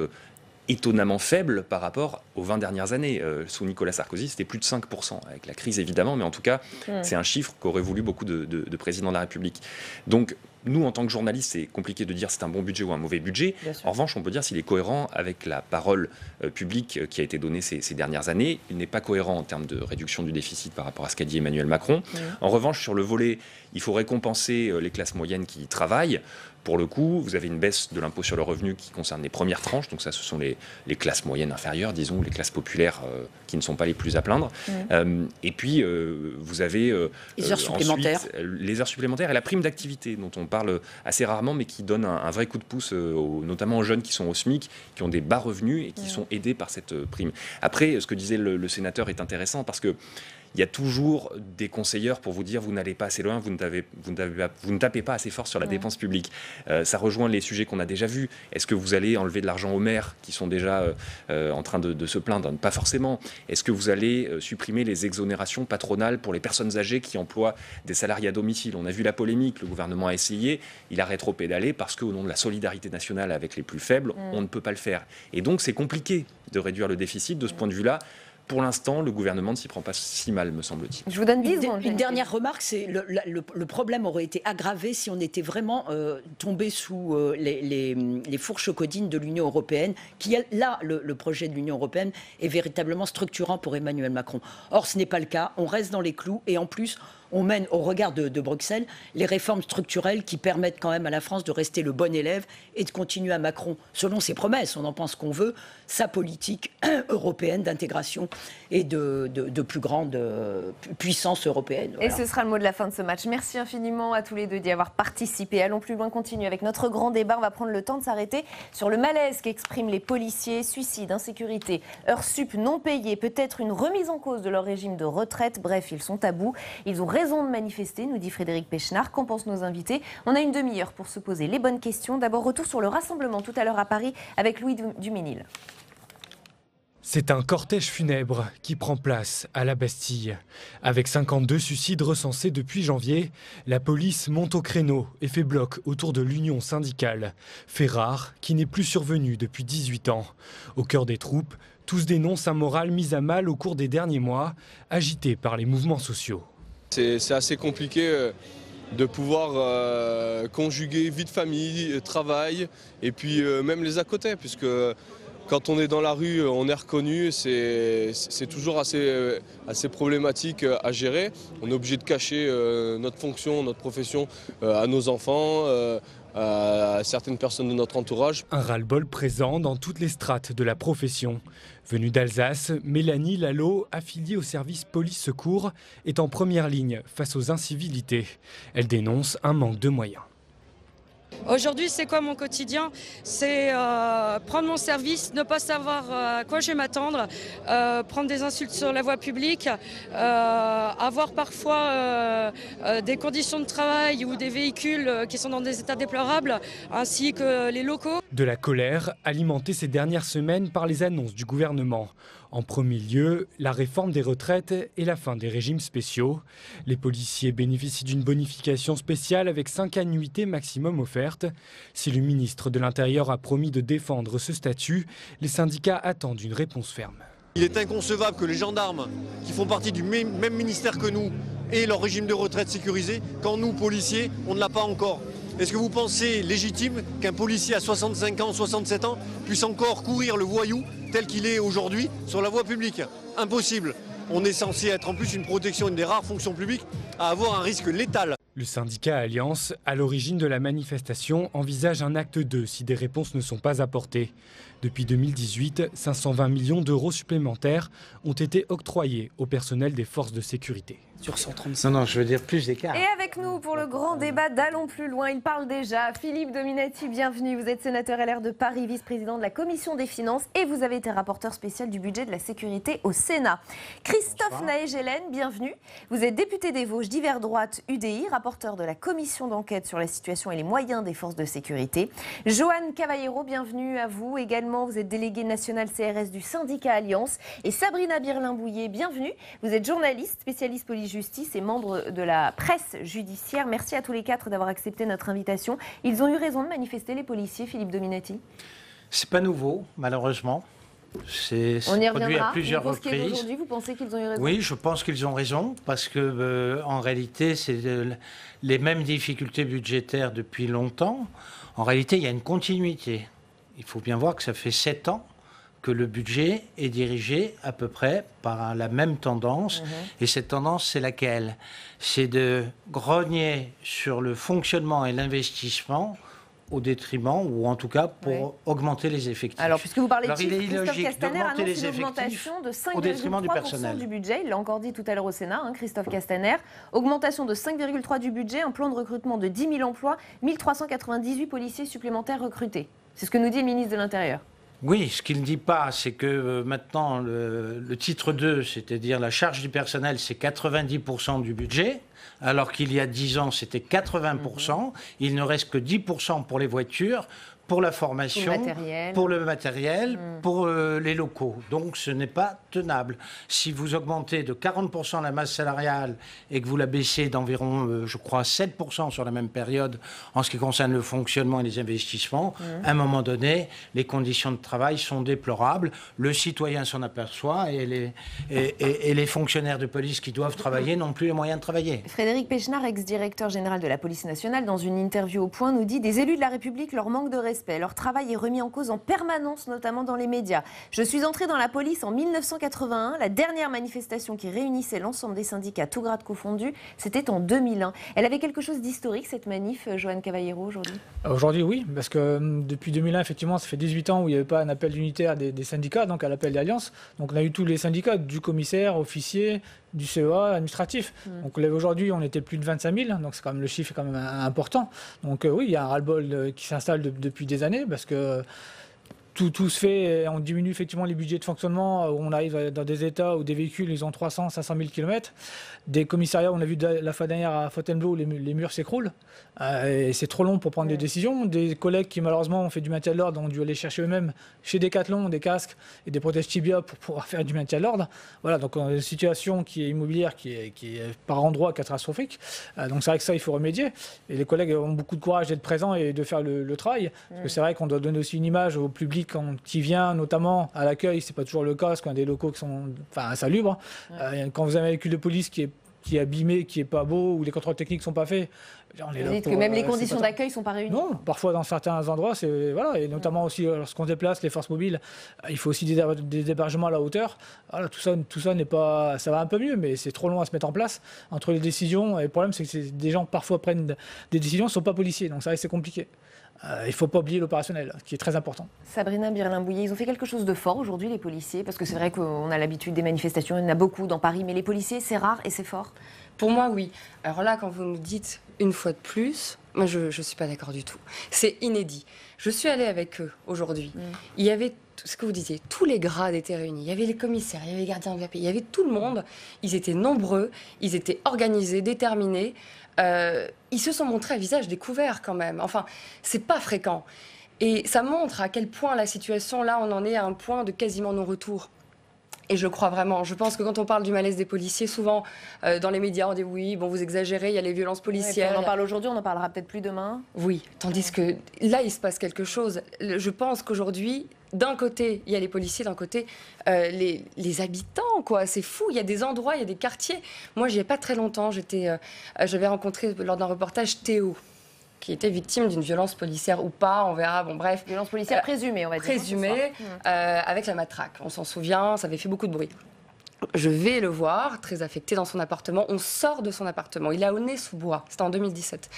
étonnamment faible par rapport aux 20 dernières années. Sous Nicolas Sarkozy, c'était plus de 5%, avec la crise évidemment, mais en tout cas, c'est un chiffre qu'auraient voulu beaucoup de présidents de la République. Donc, nous, en tant que journalistes, c'est compliqué de dire c'est un bon budget ou un mauvais budget. En revanche, on peut dire s'il est cohérent avec la parole publique qui a été donnée ces dernières années. Il n'est pas cohérent en termes de réduction du déficit par rapport à ce qu'a dit Emmanuel Macron. En revanche, sur le volet, il faut récompenser les classes moyennes qui travaillent. Pour le coup, vous avez une baisse de l'impôt sur le revenu qui concerne les premières tranches. Donc ça, ce sont les classes moyennes inférieures, disons, les classes populaires qui ne sont pas les plus à plaindre. Et puis, vous avez les heures supplémentaires. Les heures supplémentaires et la prime d'activité, dont on parle assez rarement, mais qui donne un vrai coup de pouce, notamment aux jeunes qui sont au SMIC, qui ont des bas revenus et qui sont aidés par cette prime. Après, ce que disait le sénateur est intéressant, parce que il y a toujours des conseilleurs pour vous dire vous n'allez pas assez loin, vous ne tapez pas assez fort sur la dépense publique. Ça rejoint les sujets qu'on a déjà vus. Est-ce que vous allez enlever de l'argent aux maires qui sont déjà en train de se plaindre? Pas forcément. Est-ce que vous allez supprimer les exonérations patronales pour les personnes âgées qui emploient des salariés à domicile? On a vu la polémique, le gouvernement a essayé, il a rétropédalé parce qu'au nom de la solidarité nationale avec les plus faibles, on ne peut pas le faire. Et donc c'est compliqué de réduire le déficit de ce point de vue-là. Pour l'instant, le gouvernement ne s'y prend pas si mal, me semble-t-il. Je vous donne 10 secondes. Une dernière remarque, c'est le problème aurait été aggravé si on était vraiment tombé sous les fourches codines de l'Union européenne, le projet de l'Union européenne est véritablement structurant pour Emmanuel Macron. Or, ce n'est pas le cas. On reste dans les clous, et en plus, on mène au regard de Bruxelles les réformes structurelles qui permettent quand même à la France de rester le bon élève et de continuer à Macron, selon ses promesses, on en pense qu'on veut, sa politique européenne d'intégration et de plus grande puissance européenne. Voilà. Et ce sera le mot de la fin de ce match. Merci infiniment à tous les deux d'y avoir participé. Allons plus loin, continue avec notre grand débat. On va prendre le temps de s'arrêter sur le malaise qu'expriment les policiers. Suicide, insécurité, heures sup non payées, peut-être une remise en cause de leur régime de retraite. Bref, ils sont à bout. Ils ont raison de manifester, nous dit Frédéric Pechnard. Qu'en pensent nos invités? On a une demi-heure pour se poser les bonnes questions. D'abord, retour sur le rassemblement tout à l'heure à Paris avec Louis Duménil. C'est un cortège funèbre qui prend place à la Bastille. Avec 52 suicides recensés depuis janvier, la police monte au créneau et fait bloc autour de l'union syndicale. Fait rare qui n'est plus survenu depuis 18 ans. Au cœur des troupes, tous dénoncent un moral mis à mal au cours des derniers mois, agité par les mouvements sociaux. C'est assez compliqué de pouvoir conjuguer vie de famille, travail et puis même les à côté, puisque quand on est dans la rue, on est reconnu, c'est toujours assez problématique à gérer. On est obligé de cacher notre fonction, notre profession à nos enfants, à certaines personnes de notre entourage. Un ras-le-bol présent dans toutes les strates de la profession. Venue d'Alsace, Mélanie Lalo, affiliée au service police-secours, est en première ligne face aux incivilités. Elle dénonce un manque de moyens. Aujourd'hui, c'est quoi mon quotidien? C'est prendre mon service, ne pas savoir à quoi je vais m'attendre, prendre des insultes sur la voie publique, avoir parfois des conditions de travail ou des véhicules qui sont dans des états déplorables, ainsi que les locaux. De la colère alimentée ces dernières semaines par les annonces du gouvernement. En premier lieu, la réforme des retraites et la fin des régimes spéciaux. Les policiers bénéficient d'une bonification spéciale avec 5 annuités maximum offertes. Si le ministre de l'Intérieur a promis de défendre ce statut, les syndicats attendent une réponse ferme. Il est inconcevable que les gendarmes, qui font partie du même ministère que nous, aient leur régime de retraite sécurisé, quand nous, policiers, on ne l'a pas encore. Est-ce que vous pensez légitime qu'un policier à 65 ans, 67 ans, puisse encore courir le voyou tel qu'il est aujourd'hui sur la voie publique? Impossible. On est censé être en plus une protection, une des rares fonctions publiques à avoir un risque létal. Le syndicat Alliance, à l'origine de la manifestation, envisage un acte 2 si des réponses ne sont pas apportées. Depuis 2018, 520 millions d'euros supplémentaires ont été octroyés au personnel des forces de sécurité. Sur 135. Non, je veux dire plus d'écart. Et avec nous pour le grand débat d'Allons plus loin, il parle déjà. Philippe Dominati, bienvenue. Vous êtes sénateur LR de Paris, vice-président de la Commission des Finances et vous avez été rapporteur spécial du budget de la sécurité au Sénat. Christophe Naegelen, bienvenue. Vous êtes député des Vosges d'hiver droite UDI, rapporteur de la Commission d'enquête sur la situation et les moyens des forces de sécurité. Joanne Cavallero, bienvenue à vous également. Vous êtes déléguée nationale CRS du syndicat Alliance. Et Sabrina Birlin-Bouillet, bienvenue. Vous êtes journaliste, spécialiste police-justice et membre de la presse judiciaire. Merci à tous les 4 d'avoir accepté notre invitation. Ils ont eu raison de manifester, les policiers, Philippe Dominati? C'est pas nouveau, malheureusement. On y reviendra. À plusieurs reprises. Aujourd'hui, vous pensez qu'ils ont eu raison? Oui, je pense qu'ils ont raison, parce que en réalité, c'est les mêmes difficultés budgétaires depuis longtemps. En réalité, il y a une continuité. Il faut bien voir que ça fait 7 ans que le budget est dirigé à peu près par la même tendance. Et cette tendance, c'est laquelle? C'est de grogner sur le fonctionnement et l'investissement au détriment, ou en tout cas pour augmenter les effectifs. Alors, puisque vous parlez de chiffres, il est Christophe illogique Castaner d'augmenter annonce les une augmentation de au détriment du 5,3% personnel. du budget. Il l'a encore dit tout à l'heure au Sénat, Christophe Castaner. Augmentation de 5,3% du budget, un plan de recrutement de 10 000 emplois, 1398 policiers supplémentaires recrutés. C'est ce que nous dit le ministre de l'Intérieur. Oui, ce qu'il ne dit pas, c'est que maintenant, le titre 2, c'est-à-dire la charge du personnel, c'est 90% du budget, alors qu'il y a 10 ans, c'était 80%. Il ne reste que 10% pour les voitures, pour la formation, pour le matériel, pour les locaux. Donc ce n'est pas tenable. Si vous augmentez de 40% la masse salariale et que vous la baissez d'environ, je crois, 7% sur la même période en ce qui concerne le fonctionnement et les investissements, à un moment donné, les conditions de travail sont déplorables. Le citoyen s'en aperçoit et les fonctionnaires de police qui doivent travailler n'ont plus les moyens de travailler. Frédéric Pechnard, ex-directeur général de la police nationale, dans une interview au Point, nous dit « Des élus de la République, leur manque de respect. Leur travail est remis en cause en permanence, notamment dans les médias. Je suis entrée dans la police en 1981. La dernière manifestation qui réunissait l'ensemble des syndicats, tout grade confondus, c'était en 2001. Elle avait quelque chose d'historique, cette manif, Joanne Cavallero, aujourd'hui? Aujourd'hui, oui, parce que depuis 2001, effectivement, ça fait 18 ans où il n'y avait pas un appel d'unitaire des syndicats, donc à l'appel d'Alliance. Donc on a eu tous les syndicats, du commissaire, officier, du CEA, administratif. Donc aujourd'hui, on était plus de 25 000, donc c'est quand même, le chiffre est quand même important. Donc oui, il y a un ras-le-bol qui s'installe depuis des années, parce que tout se fait, on diminue effectivement les budgets de fonctionnement, où on arrive dans des états où des véhicules, ils ont 300, 500 000 km. Des commissariats, on a vu la fois dernière à Fontainebleau, les murs s'écroulent. Et c'est trop long pour prendre des décisions. Des collègues qui malheureusement ont fait du maintien de l'ordre ont dû aller chercher eux-mêmes chez Decathlon des casques et des protèges tibia pour pouvoir faire du maintien de l'ordre. Voilà, donc on a une situation qui est immobilière, qui est par endroits catastrophique. Donc c'est vrai que ça, il faut remédier. Et les collègues ont beaucoup de courage d'être présents et de faire le travail. Parce que c'est vrai qu'on doit donner aussi une image au public qui vient, notamment à l'accueil. C'est pas toujours le cas, parce qu'on a des locaux qui sont insalubres. Quand vous avez un véhicule de police qui est abîmé, qui est pas beau, ou les contrôles techniques sont pas faits, Vous dites que même les conditions d'accueil ne sont pas réunies. Non, parfois dans certains endroits, voilà, et notamment aussi lorsqu'on déplace les forces mobiles, il faut aussi des hébergements à la hauteur. Voilà, tout ça n'est pas, ça va un peu mieux, mais c'est trop long à se mettre en place entre les décisions. Et le problème, c'est que des gens parfois prennent des décisions, ne sont pas policiers, donc ça c'est compliqué. Il ne faut pas oublier l'opérationnel, qui est très important. Sabrina Birlin-Bouillet, ils ont fait quelque chose de fort aujourd'hui, les policiers, parce que c'est vrai qu'on a l'habitude des manifestations, il y en a beaucoup dans Paris, mais les policiers, c'est rare et c'est fort. Pour moi, oui. Alors là, quand vous nous dites une fois de plus, moi, je ne suis pas d'accord du tout. C'est inédit. Je suis allée avec eux aujourd'hui. Il y avait, ce que vous disiez, tous les grades étaient réunis. Il y avait les commissaires, il y avait les gardiens de la paix, il y avait tout le monde. Ils étaient nombreux, ils étaient organisés, déterminés. Ils se sont montrés à visage découvert quand même. Enfin, c'est pas fréquent. Et ça montre à quel point la situation, là, on en est à un point de quasiment non-retour. Et je le crois vraiment. Je pense que quand on parle du malaise des policiers, souvent dans les médias, on dit oui, bon, vous exagérez, il y a les violences policières. On en parle aujourd'hui, on en parlera peut-être plus demain. Oui, tandis que là, il se passe quelque chose. Je pense qu'aujourd'hui, d'un côté, il y a les policiers, d'un côté, les habitants, quoi. C'est fou. Il y a des endroits, il y a des quartiers. Moi, j'y ai pas très longtemps. J'avais rencontré lors d'un reportage Théo, qui était victime d'une violence policière ou pas, on verra, bon bref. Violence policière présumée, on va dire. Présumée, avec la matraque. On s'en souvient, ça avait fait beaucoup de bruit. Je vais le voir, très affecté dans son appartement. On sort de son appartement. Il est à Aulnay-sous-Bois. C'était en 2017.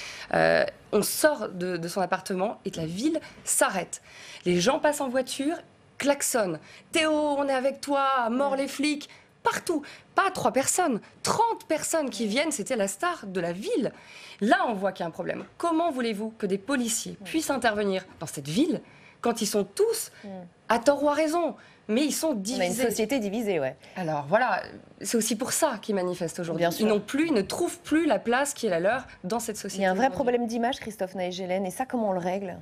On sort de son appartement et la ville s'arrête. Les gens passent en voiture, klaxonnent. Théo, on est avec toi, mort les flics. Partout. Pas 3 personnes, 30 personnes qui viennent, c'était la star de la ville. Là, on voit qu'il y a un problème. Comment voulez-vous que des policiers puissent intervenir dans cette ville quand ils sont tous, à tort ou à raison, mais ils sont divisés. On a une société divisée, ouais. Alors voilà, c'est aussi pour ça qu'ils manifestent aujourd'hui. Ils ne trouvent plus la place qui est la leur dans cette société. Il y a un vrai problème d'image, Christophe Naegelen, et ça, comment on le règle ?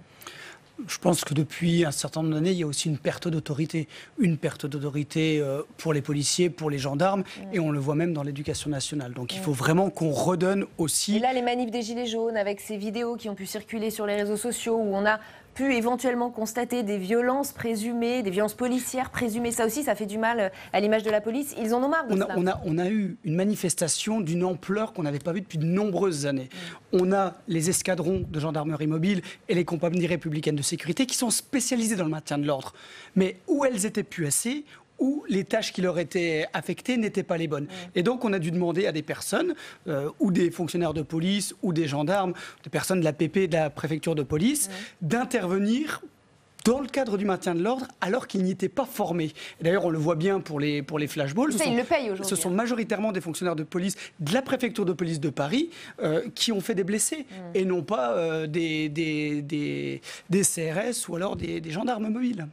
Je pense que depuis un certain nombre d'années, il y a aussi une perte d'autorité. Une perte d'autorité pour les policiers, pour les gendarmes, et on le voit même dans l'éducation nationale. Donc il faut vraiment qu'on redonne aussi... Et là, les manifs des Gilets jaunes, avec ces vidéos qui ont pu circuler sur les réseaux sociaux, où on a pu éventuellement constater des violences présumées, des violences policières présumées, ça aussi, ça fait du mal à l'image de la police. Ils en ont marre de cela. On a eu une manifestation d'une ampleur qu'on n'avait pas vue depuis de nombreuses années. On a les escadrons de gendarmerie mobile et les compagnies républicaines de sécurité qui sont spécialisées dans le maintien de l'ordre. Mais où elles étaient plus assez, où les tâches qui leur étaient affectées n'étaient pas les bonnes. Et donc, on a dû demander à des personnes, ou des fonctionnaires de police, ou des gendarmes, des personnes de la PP, de la préfecture de police, d'intervenir dans le cadre du maintien de l'ordre, alors qu'ils n'y étaient pas formés. D'ailleurs, on le voit bien pour les flashballs. Ça, ils le payent aujourd'hui. Ce sont majoritairement des fonctionnaires de police de la préfecture de police de Paris qui ont fait des blessés, et non pas des CRS ou alors des gendarmes mobiles.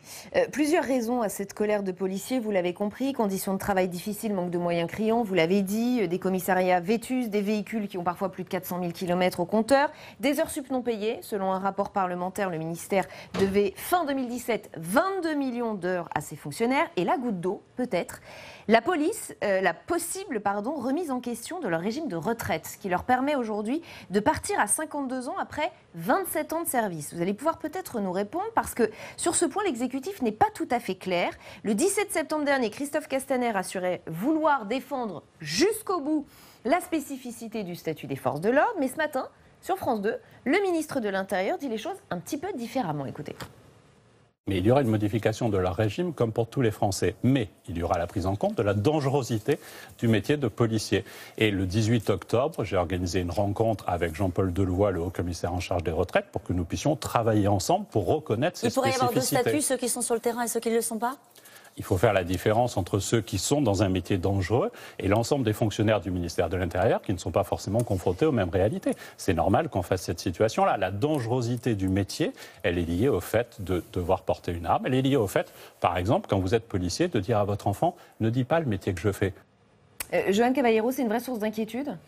Plusieurs raisons à cette colère de policiers, vous l'avez compris. Conditions de travail difficiles, manque de moyens criants, vous l'avez dit, des commissariats vétustes, des véhicules qui ont parfois plus de 400 000 km au compteur, des heures sup non payées. Selon un rapport parlementaire, le ministère devait fin 2017, 22 millions d'heures à ses fonctionnaires. Et la goutte d'eau, peut-être, la possible remise en question de leur régime de retraite, ce qui leur permet aujourd'hui de partir à 52 ans après 27 ans de service. Vous allez pouvoir peut-être nous répondre, parce que sur ce point, l'exécutif n'est pas tout à fait clair. Le 17 septembre dernier, Christophe Castaner assurait vouloir défendre jusqu'au bout la spécificité du statut des forces de l'ordre. Mais ce matin, sur France 2, le ministre de l'Intérieur dit les choses un petit peu différemment. Écoutez. Mais il y aura une modification de leur régime comme pour tous les Français. Mais il y aura la prise en compte de la dangerosité du métier de policier. Et le 18 octobre, j'ai organisé une rencontre avec Jean-Paul Delevoye, le haut-commissaire en charge des retraites, pour que nous puissions travailler ensemble pour reconnaître ces spécificités. Il pourrait y avoir deux statuts, ceux qui sont sur le terrain et ceux qui ne le sont pas ? Il faut faire la différence entre ceux qui sont dans un métier dangereux et l'ensemble des fonctionnaires du ministère de l'Intérieur qui ne sont pas forcément confrontés aux mêmes réalités. C'est normal qu'on fasse cette situation-là. La dangerosité du métier, elle est liée au fait de devoir porter une arme. Elle est liée au fait, par exemple, quand vous êtes policier, de dire à votre enfant « ne dis pas le métier que je fais ». Johan Cavallero, c'est une vraie source d'inquiétude ?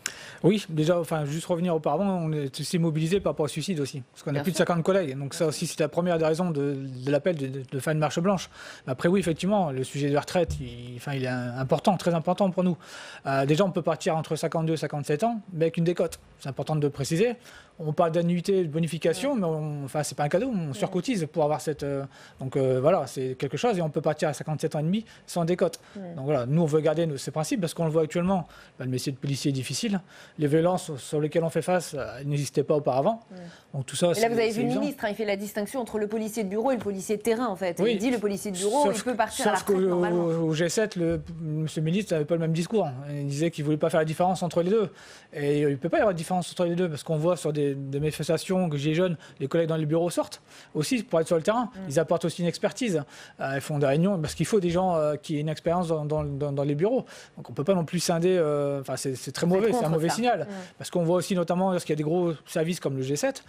Oui, déjà, juste revenir auparavant, on est aussi mobilisé par rapport au suicide aussi. Parce qu'on a plus de 50 collègues. Donc ça aussi, c'est la première des raisons de l'appel de faire une marche blanche. Après, oui, effectivement, le sujet de la retraite, il est important, très important pour nous. Déjà, on peut partir entre 52 et 57 ans, mais avec une décote. C'est important de le préciser. on parle d'annuité, de bonification, mais enfin, c'est pas un cadeau, on surcotise pour avoir cette... donc voilà, c'est quelque chose, et on peut partir à 57 ans et demi sans décote. Donc voilà, nous, on veut garder ces principes, parce qu'on le voit actuellement, le métier de policier est difficile. Les violences sur lesquelles on fait face n'existaient pas auparavant. Donc tout ça, et là, vous avez vu le ministre, il fait la distinction entre le policier de bureau et le policier de terrain, en fait. Il dit le policier de bureau, il peut partir à la retraite normalement. Au G7, monsieur le ministre n'avait pas le même discours. Il disait qu'il ne voulait pas faire la différence entre les deux. Et il ne peut pas y avoir de différence entre les deux, parce qu'on voit sur des manifestations que Gilets jaunes, les collègues dans les bureaux sortent aussi pour être sur le terrain. Ils apportent aussi une expertise. Ils font des réunions, parce qu'il faut des gens qui aient une expérience dans les bureaux. Donc on ne peut pas non plus scinder. Enfin, c'est très mauvais, c'est un mauvais signal. Parce qu'on voit aussi notamment lorsqu'il y a des gros services comme le G7,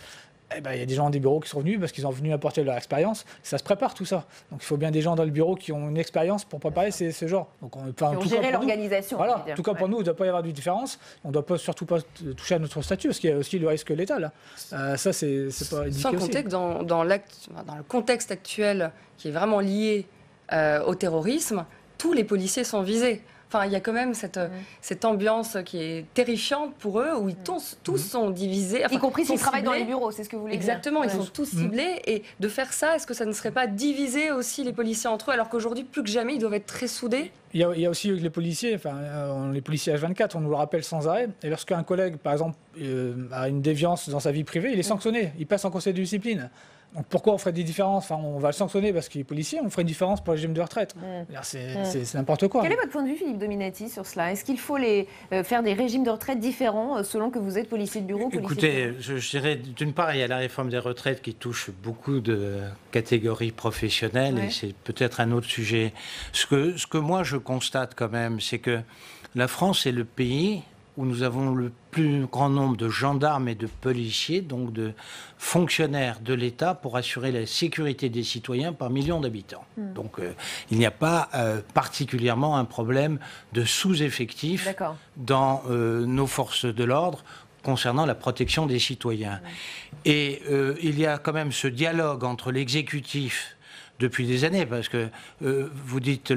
il y a des gens des bureaux qui sont venus parce qu'ils ont venu apporter leur expérience. Ça se prépare tout ça. Donc il faut bien des gens dans le bureau qui ont une expérience pour préparer ce genre. Donc gérer l'organisation. Voilà. En tout cas pour nous, il ne doit pas y avoir de différence. On ne doit surtout pas toucher à notre statut parce qu'il y a aussi le risque létal. Ça c'est pas indiqué. Sans compter que dans le contexte actuel qui est vraiment lié au terrorisme, tous les policiers sont visés. Enfin, il y a quand même cette ambiance qui est terrifiante pour eux, où ils tous sont divisés. Enfin, y compris s'ils travaillent dans les bureaux, c'est ce que vous voulez dire. Exactement, ils sont tous ciblés. Et de faire ça, est-ce que ça ne serait pas diviser aussi les policiers entre eux, alors qu'aujourd'hui, plus que jamais, ils doivent être très soudés? Il y a aussi les policiers, les policiers H24, on nous le rappelle sans arrêt. Et lorsqu'un collègue, par exemple, a une déviance dans sa vie privée, il est sanctionné, il passe en conseil de discipline. Donc pourquoi on ferait des différences? On va le sanctionner parce qu'il est policier, on ferait une différence pour le régime de retraite. C'est n'importe quoi. Quel est votre point de vue, Philippe Dominati, sur cela? Est-ce qu'il faut faire des régimes de retraite différents selon que vous êtes policier de bureau? Écoutez, je dirais, d'une part, il y a la réforme des retraites qui touche beaucoup de catégories professionnelles, et c'est peut-être un autre sujet. Ce que moi je constate quand même, c'est que la France est le pays où nous avons le plus grand nombre de gendarmes et de policiers, donc de fonctionnaires de l'État, pour assurer la sécurité des citoyens par million d'habitants. Donc il n'y a pas particulièrement un problème de sous-effectif dans nos forces de l'ordre concernant la protection des citoyens. Et il y a quand même ce dialogue entre l'exécutif depuis des années, parce que vous dites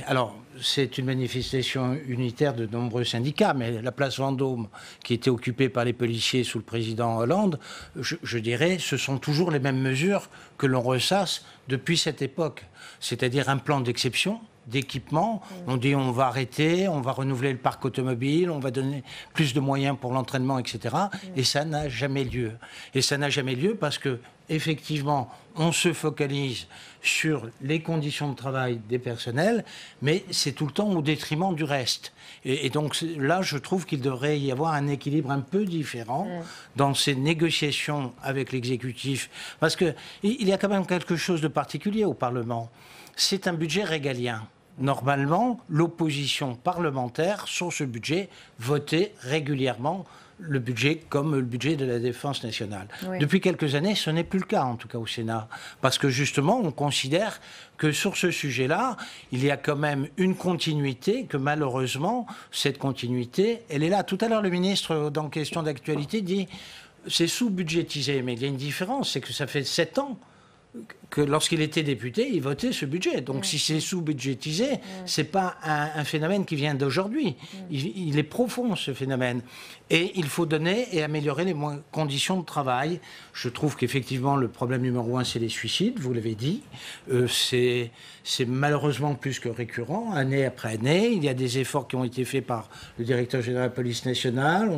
alors, c'est une manifestation unitaire de nombreux syndicats, mais la place Vendôme, qui était occupée par les policiers sous le président Hollande, je dirais, ce sont toujours les mêmes mesures que l'on ressasse depuis cette époque. C'est-à-dire un plan d'exception, d'équipement. On dit on va arrêter, on va renouveler le parc automobile, on va donner plus de moyens pour l'entraînement, etc. Et ça n'a jamais lieu. Et ça n'a jamais lieu parce que, effectivement, on se focalise sur les conditions de travail des personnels, mais c'est tout le temps au détriment du reste. Et donc là, je trouve qu'il devrait y avoir un équilibre un peu différent dans ces négociations avec l'exécutif. Parce qu'il y a quand même quelque chose de particulier au Parlement. C'est un budget régalien. Normalement, l'opposition parlementaire, sur ce budget, votait régulièrement le budget comme le budget de la défense nationale. Depuis quelques années, ce n'est plus le cas, en tout cas au Sénat. Parce que justement, on considère que sur ce sujet-là, il y a quand même une continuité, que malheureusement, cette continuité, elle est là. Tout à l'heure, le ministre, dans question d'actualité, dit c'est sous-budgétisé. Mais il y a une différence, c'est que ça fait 7 ans que lorsqu'il était député, il votait ce budget. Donc si c'est sous-budgétisé, c'est pas un phénomène qui vient d'aujourd'hui. Il est profond, ce phénomène. Et il faut donner et améliorer les conditions de travail. Je trouve qu'effectivement, le problème numéro 1, c'est les suicides, vous l'avez dit. C'est malheureusement plus que récurrent, année après année. Il y a des efforts qui ont été faits par le directeur général de la police nationale.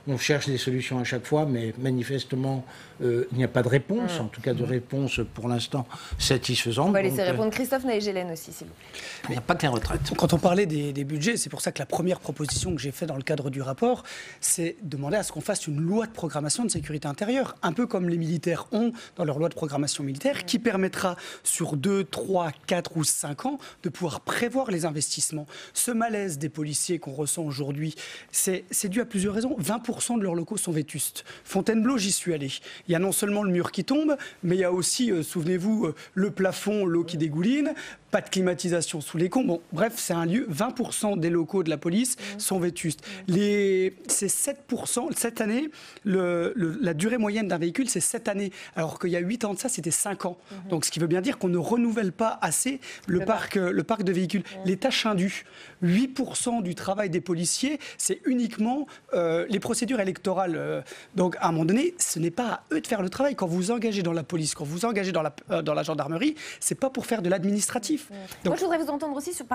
On cherche des solutions à chaque fois, mais manifestement, il n'y a pas de réponse, en tout cas de réponse pour l'instant satisfaisante. On va laisser répondre Christophe Naegelen aussi, s'il vous plaît. Il n'y a pas que les retraites. Quand on parlait des budgets, c'est pour ça que la première proposition que j'ai faite dans le cadre du rapport, c'est demander à ce qu'on fasse une loi de programmation de sécurité intérieure, un peu comme les militaires ont dans leur loi de programmation militaire, qui permettra sur 2, 3, 4 ou 5 ans de pouvoir prévoir les investissements. Ce malaise des policiers qu'on ressent aujourd'hui, c'est dû à plusieurs raisons. 20% de leurs locaux sont vétustes. Fontainebleau, j'y suis allé. Il y a non seulement le mur qui tombe, mais il y a aussi, souvenez-vous, le plafond, l'eau qui dégouline. pas de climatisation sous les cons. Bon, bref, c'est un lieu, 20% des locaux de la police sont vétustes. C'est 7%, cette année, la durée moyenne d'un véhicule, c'est 7 années, alors qu'il y a 8 ans de ça, c'était 5 ans. Donc, ce qui veut bien dire qu'on ne renouvelle pas assez le parc de véhicules. Les tâches indues, 8% du travail des policiers, c'est uniquement les procédures électorales. Donc, à un moment donné, ce n'est pas à eux de faire le travail. Quand vous engagez dans la police, quand vous engagez dans la gendarmerie, c'est pas pour faire de l'administratif. Moi, je voudrais vous entendre aussi sur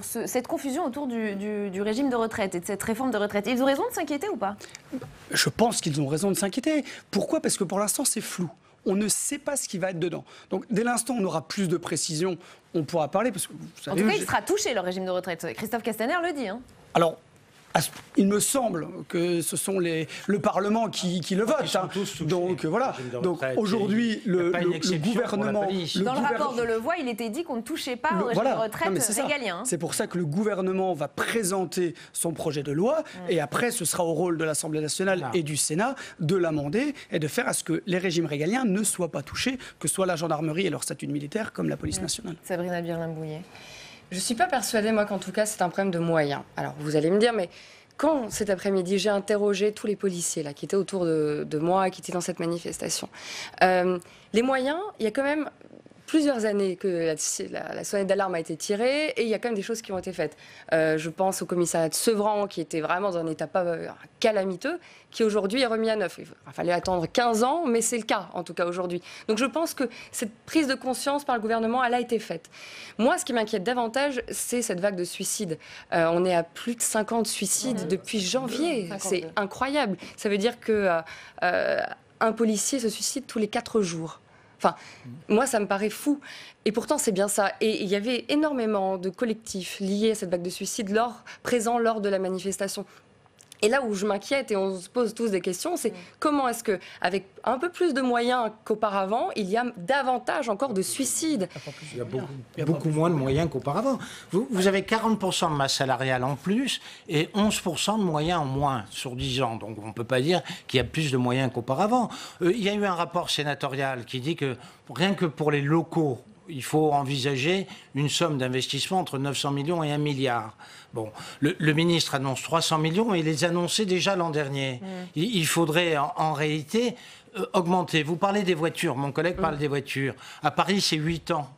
cette confusion autour du régime de retraite et de cette réforme de retraite. Ils ont raison de s'inquiéter ou pas? Je pense qu'ils ont raison de s'inquiéter. Pourquoi? Parce que pour l'instant, c'est flou. On ne sait pas ce qui va être dedans. Donc, dès l'instant où on aura plus de précision, on pourra parler. Parce que, vous savez, en tout cas, il sera touché, le régime de retraite. Christophe Castaner le dit. Alors, il me semble que ce sont le Parlement qui le vote. Donc voilà. Donc aujourd'hui, le gouvernement. Dans le rapport de Levoy, il était dit qu'on ne touchait pas au régime de retraite régalien. C'est pour ça que le gouvernement va présenter son projet de loi et après, ce sera au rôle de l'Assemblée nationale et du Sénat de l'amender et de faire à ce que les régimes régaliens ne soient pas touchés, que ce soit la gendarmerie et leur statut de militaire comme la police nationale. Sabrina Birlin-Bouillet. Je ne suis pas persuadée, moi, qu'en tout cas, c'est un problème de moyens. Alors, vous allez me dire, mais quand cet après-midi, j'ai interrogé tous les policiers là, qui étaient autour de moi, qui étaient dans cette manifestation, les moyens, il y a quand même plusieurs années que la sonnette d'alarme a été tirée et il y a quand même des choses qui ont été faites. Je pense au commissariat de Sevran qui était vraiment dans un état calamiteux, qui aujourd'hui est remis à neuf. Il fallait attendre 15 ans, mais c'est le cas en tout cas aujourd'hui. Donc je pense que cette prise de conscience par le gouvernement, elle a été faite. Moi, ce qui m'inquiète davantage, c'est cette vague de suicides. On est à plus de 50 suicides depuis janvier. 52. C'est incroyable. Ça veut dire que un policier se suicide tous les 4 jours. Enfin, moi, ça me paraît fou. Et pourtant, c'est bien ça. Et il y avait énormément de collectifs liés à cette vague de suicides présents lors de la manifestation. Et là où je m'inquiète et on se pose tous des questions, c'est comment est-ce qu'avec un peu plus de moyens qu'auparavant, il y a davantage encore de suicides. Il y a beaucoup moins de moyens qu'auparavant. Vous avez 40% de masse salariale en plus et 11% de moyens en moins sur 10 ans. Donc on ne peut pas dire qu'il y a plus de moyens qu'auparavant. Il y a eu un rapport sénatorial qui dit que rien que pour les locaux, il faut envisager une somme d'investissement entre 900 millions et 1 milliard. Bon, le ministre annonce 300 millions, mais il les annonçait déjà l'an dernier. Il faudrait en réalité augmenter. Vous parlez des voitures, mon collègue parle des voitures. À Paris, c'est 8 ans.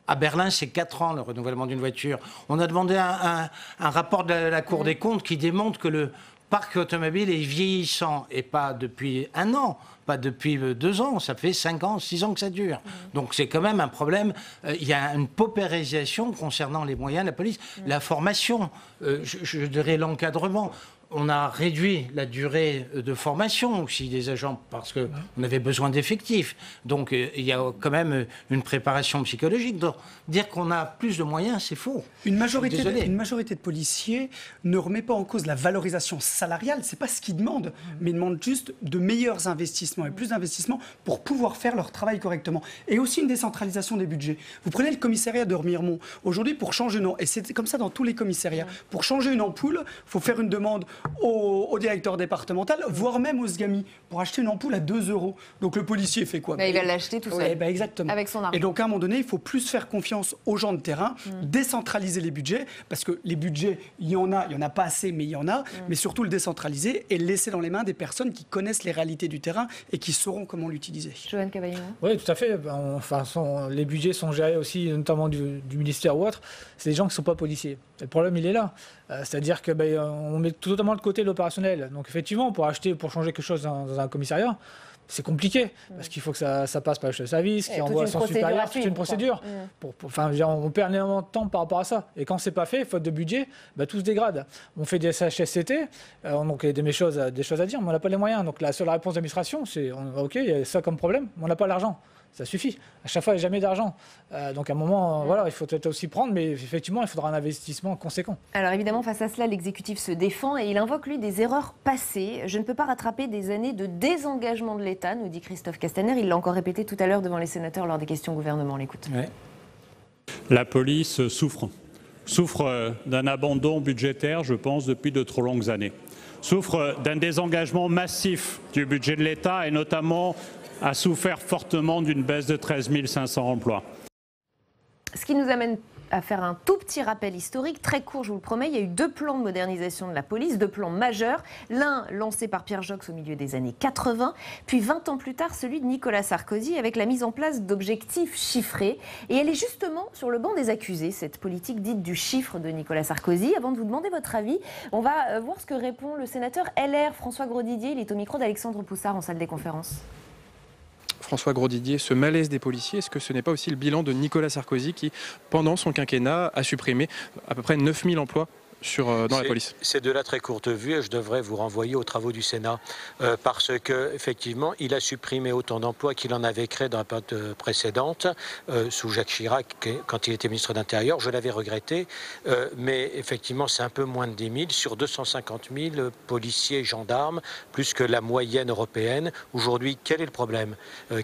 À Berlin, c'est 4 ans le renouvellement d'une voiture. On a demandé un rapport de la Cour des comptes qui démontre que le parc automobile est vieillissant, et pas depuis 1 an, pas depuis 2 ans, ça fait 5 ans, 6 ans que ça dure. Donc c'est quand même un problème. Il y a une paupérisation concernant les moyens de la police. La formation, je dirais l'encadrement. On a réduit la durée de formation aussi des agents parce qu'on avait besoin d'effectifs. Donc il y a quand même une préparation psychologique. Donc dire qu'on a plus de moyens, c'est faux. Une majorité de policiers ne remet pas en cause la valorisation salariale. C'est pas ce qu'ils demandent, mais ils demandent juste de meilleurs investissements et plus d'investissements pour pouvoir faire leur travail correctement. Et aussi une décentralisation des budgets. Vous prenez le commissariat de Remiremont. Aujourd'hui, pour changer et c'est comme ça dans tous les commissariats, pour changer une ampoule, il faut faire une demande au directeur départemental, voire même au SGAMI, pour acheter une ampoule à 2 €. Donc le policier fait quoi? Il va l'acheter tout seul. Exactement. Avec son argent. Et donc à un moment donné, il faut plus faire confiance aux gens de terrain, décentraliser les budgets, parce que les budgets, il y en a pas assez, mais il y en a, mais surtout le décentraliser et le laisser dans les mains des personnes qui connaissent les réalités du terrain et qui sauront comment l'utiliser. Joanne Cavaillon. Oui, tout à fait. Les budgets sont gérés aussi, notamment du ministère ou autre. C'est des gens qui ne sont pas policiers. Le problème, il est là. C'est-à-dire que on met totalement de côté l'opérationnel. Donc effectivement, pour changer quelque chose dans un commissariat, c'est compliqué, parce qu'il faut que ça passe par le chef de service, qui envoie son supérieur, toute une procédure. On perd énormément de temps par rapport à ça. Et quand c'est pas fait, faute de budget, tout se dégrade. On fait des CHSCT, donc il y a des choses à dire, mais on n'a pas les moyens. Donc la seule réponse de l'administration, c'est OK, il y a ça comme problème, mais on n'a pas l'argent. Ça suffit. À chaque fois, il n'y a jamais d'argent. Donc à un moment, il faut peut-être aussi prendre, mais effectivement, il faudra un investissement conséquent. Alors évidemment, face à cela, l'exécutif se défend et il invoque, lui, des erreurs passées. Je ne peux pas rattraper des années de désengagement de l'État, nous dit Christophe Castaner. Il l'a encore répété tout à l'heure devant les sénateurs lors des questions au gouvernement. On l'écoute. Ouais. La police souffre d'un abandon budgétaire, je pense, depuis de trop longues années. Souffre d'un désengagement massif du budget de l'État et notamment a souffert fortement d'une baisse de 13 500 emplois. Ce qui nous amène à faire un tout petit rappel historique, très court, je vous le promets. Il y a eu 2 plans de modernisation de la police, 2 plans majeurs. L'un lancé par Pierre Joxe au milieu des années 80, puis 20 ans plus tard, celui de Nicolas Sarkozy, avec la mise en place d'objectifs chiffrés. Et elle est justement sur le banc des accusés, cette politique dite du chiffre de Nicolas Sarkozy. Avant de vous demander votre avis, on va voir ce que répond le sénateur LR François Grosdidier. Il est au micro d'Alexandre Poussard en salle des conférences. François Grosdidier, ce malaise des policiers, est-ce que ce n'est pas aussi le bilan de Nicolas Sarkozy qui, pendant son quinquennat, a supprimé à peu près 9000 emplois dans la police? C'est de la très courte vue et je devrais vous renvoyer aux travaux du Sénat parce qu'effectivement, il a supprimé autant d'emplois qu'il en avait créé dans la période précédente sous Jacques Chirac quand il était ministre de l'Intérieur. Je l'avais regretté, mais effectivement, c'est un peu moins de 10 000 sur 250 000 policiers et gendarmes, plus que la moyenne européenne. Aujourd'hui, quel est le problème?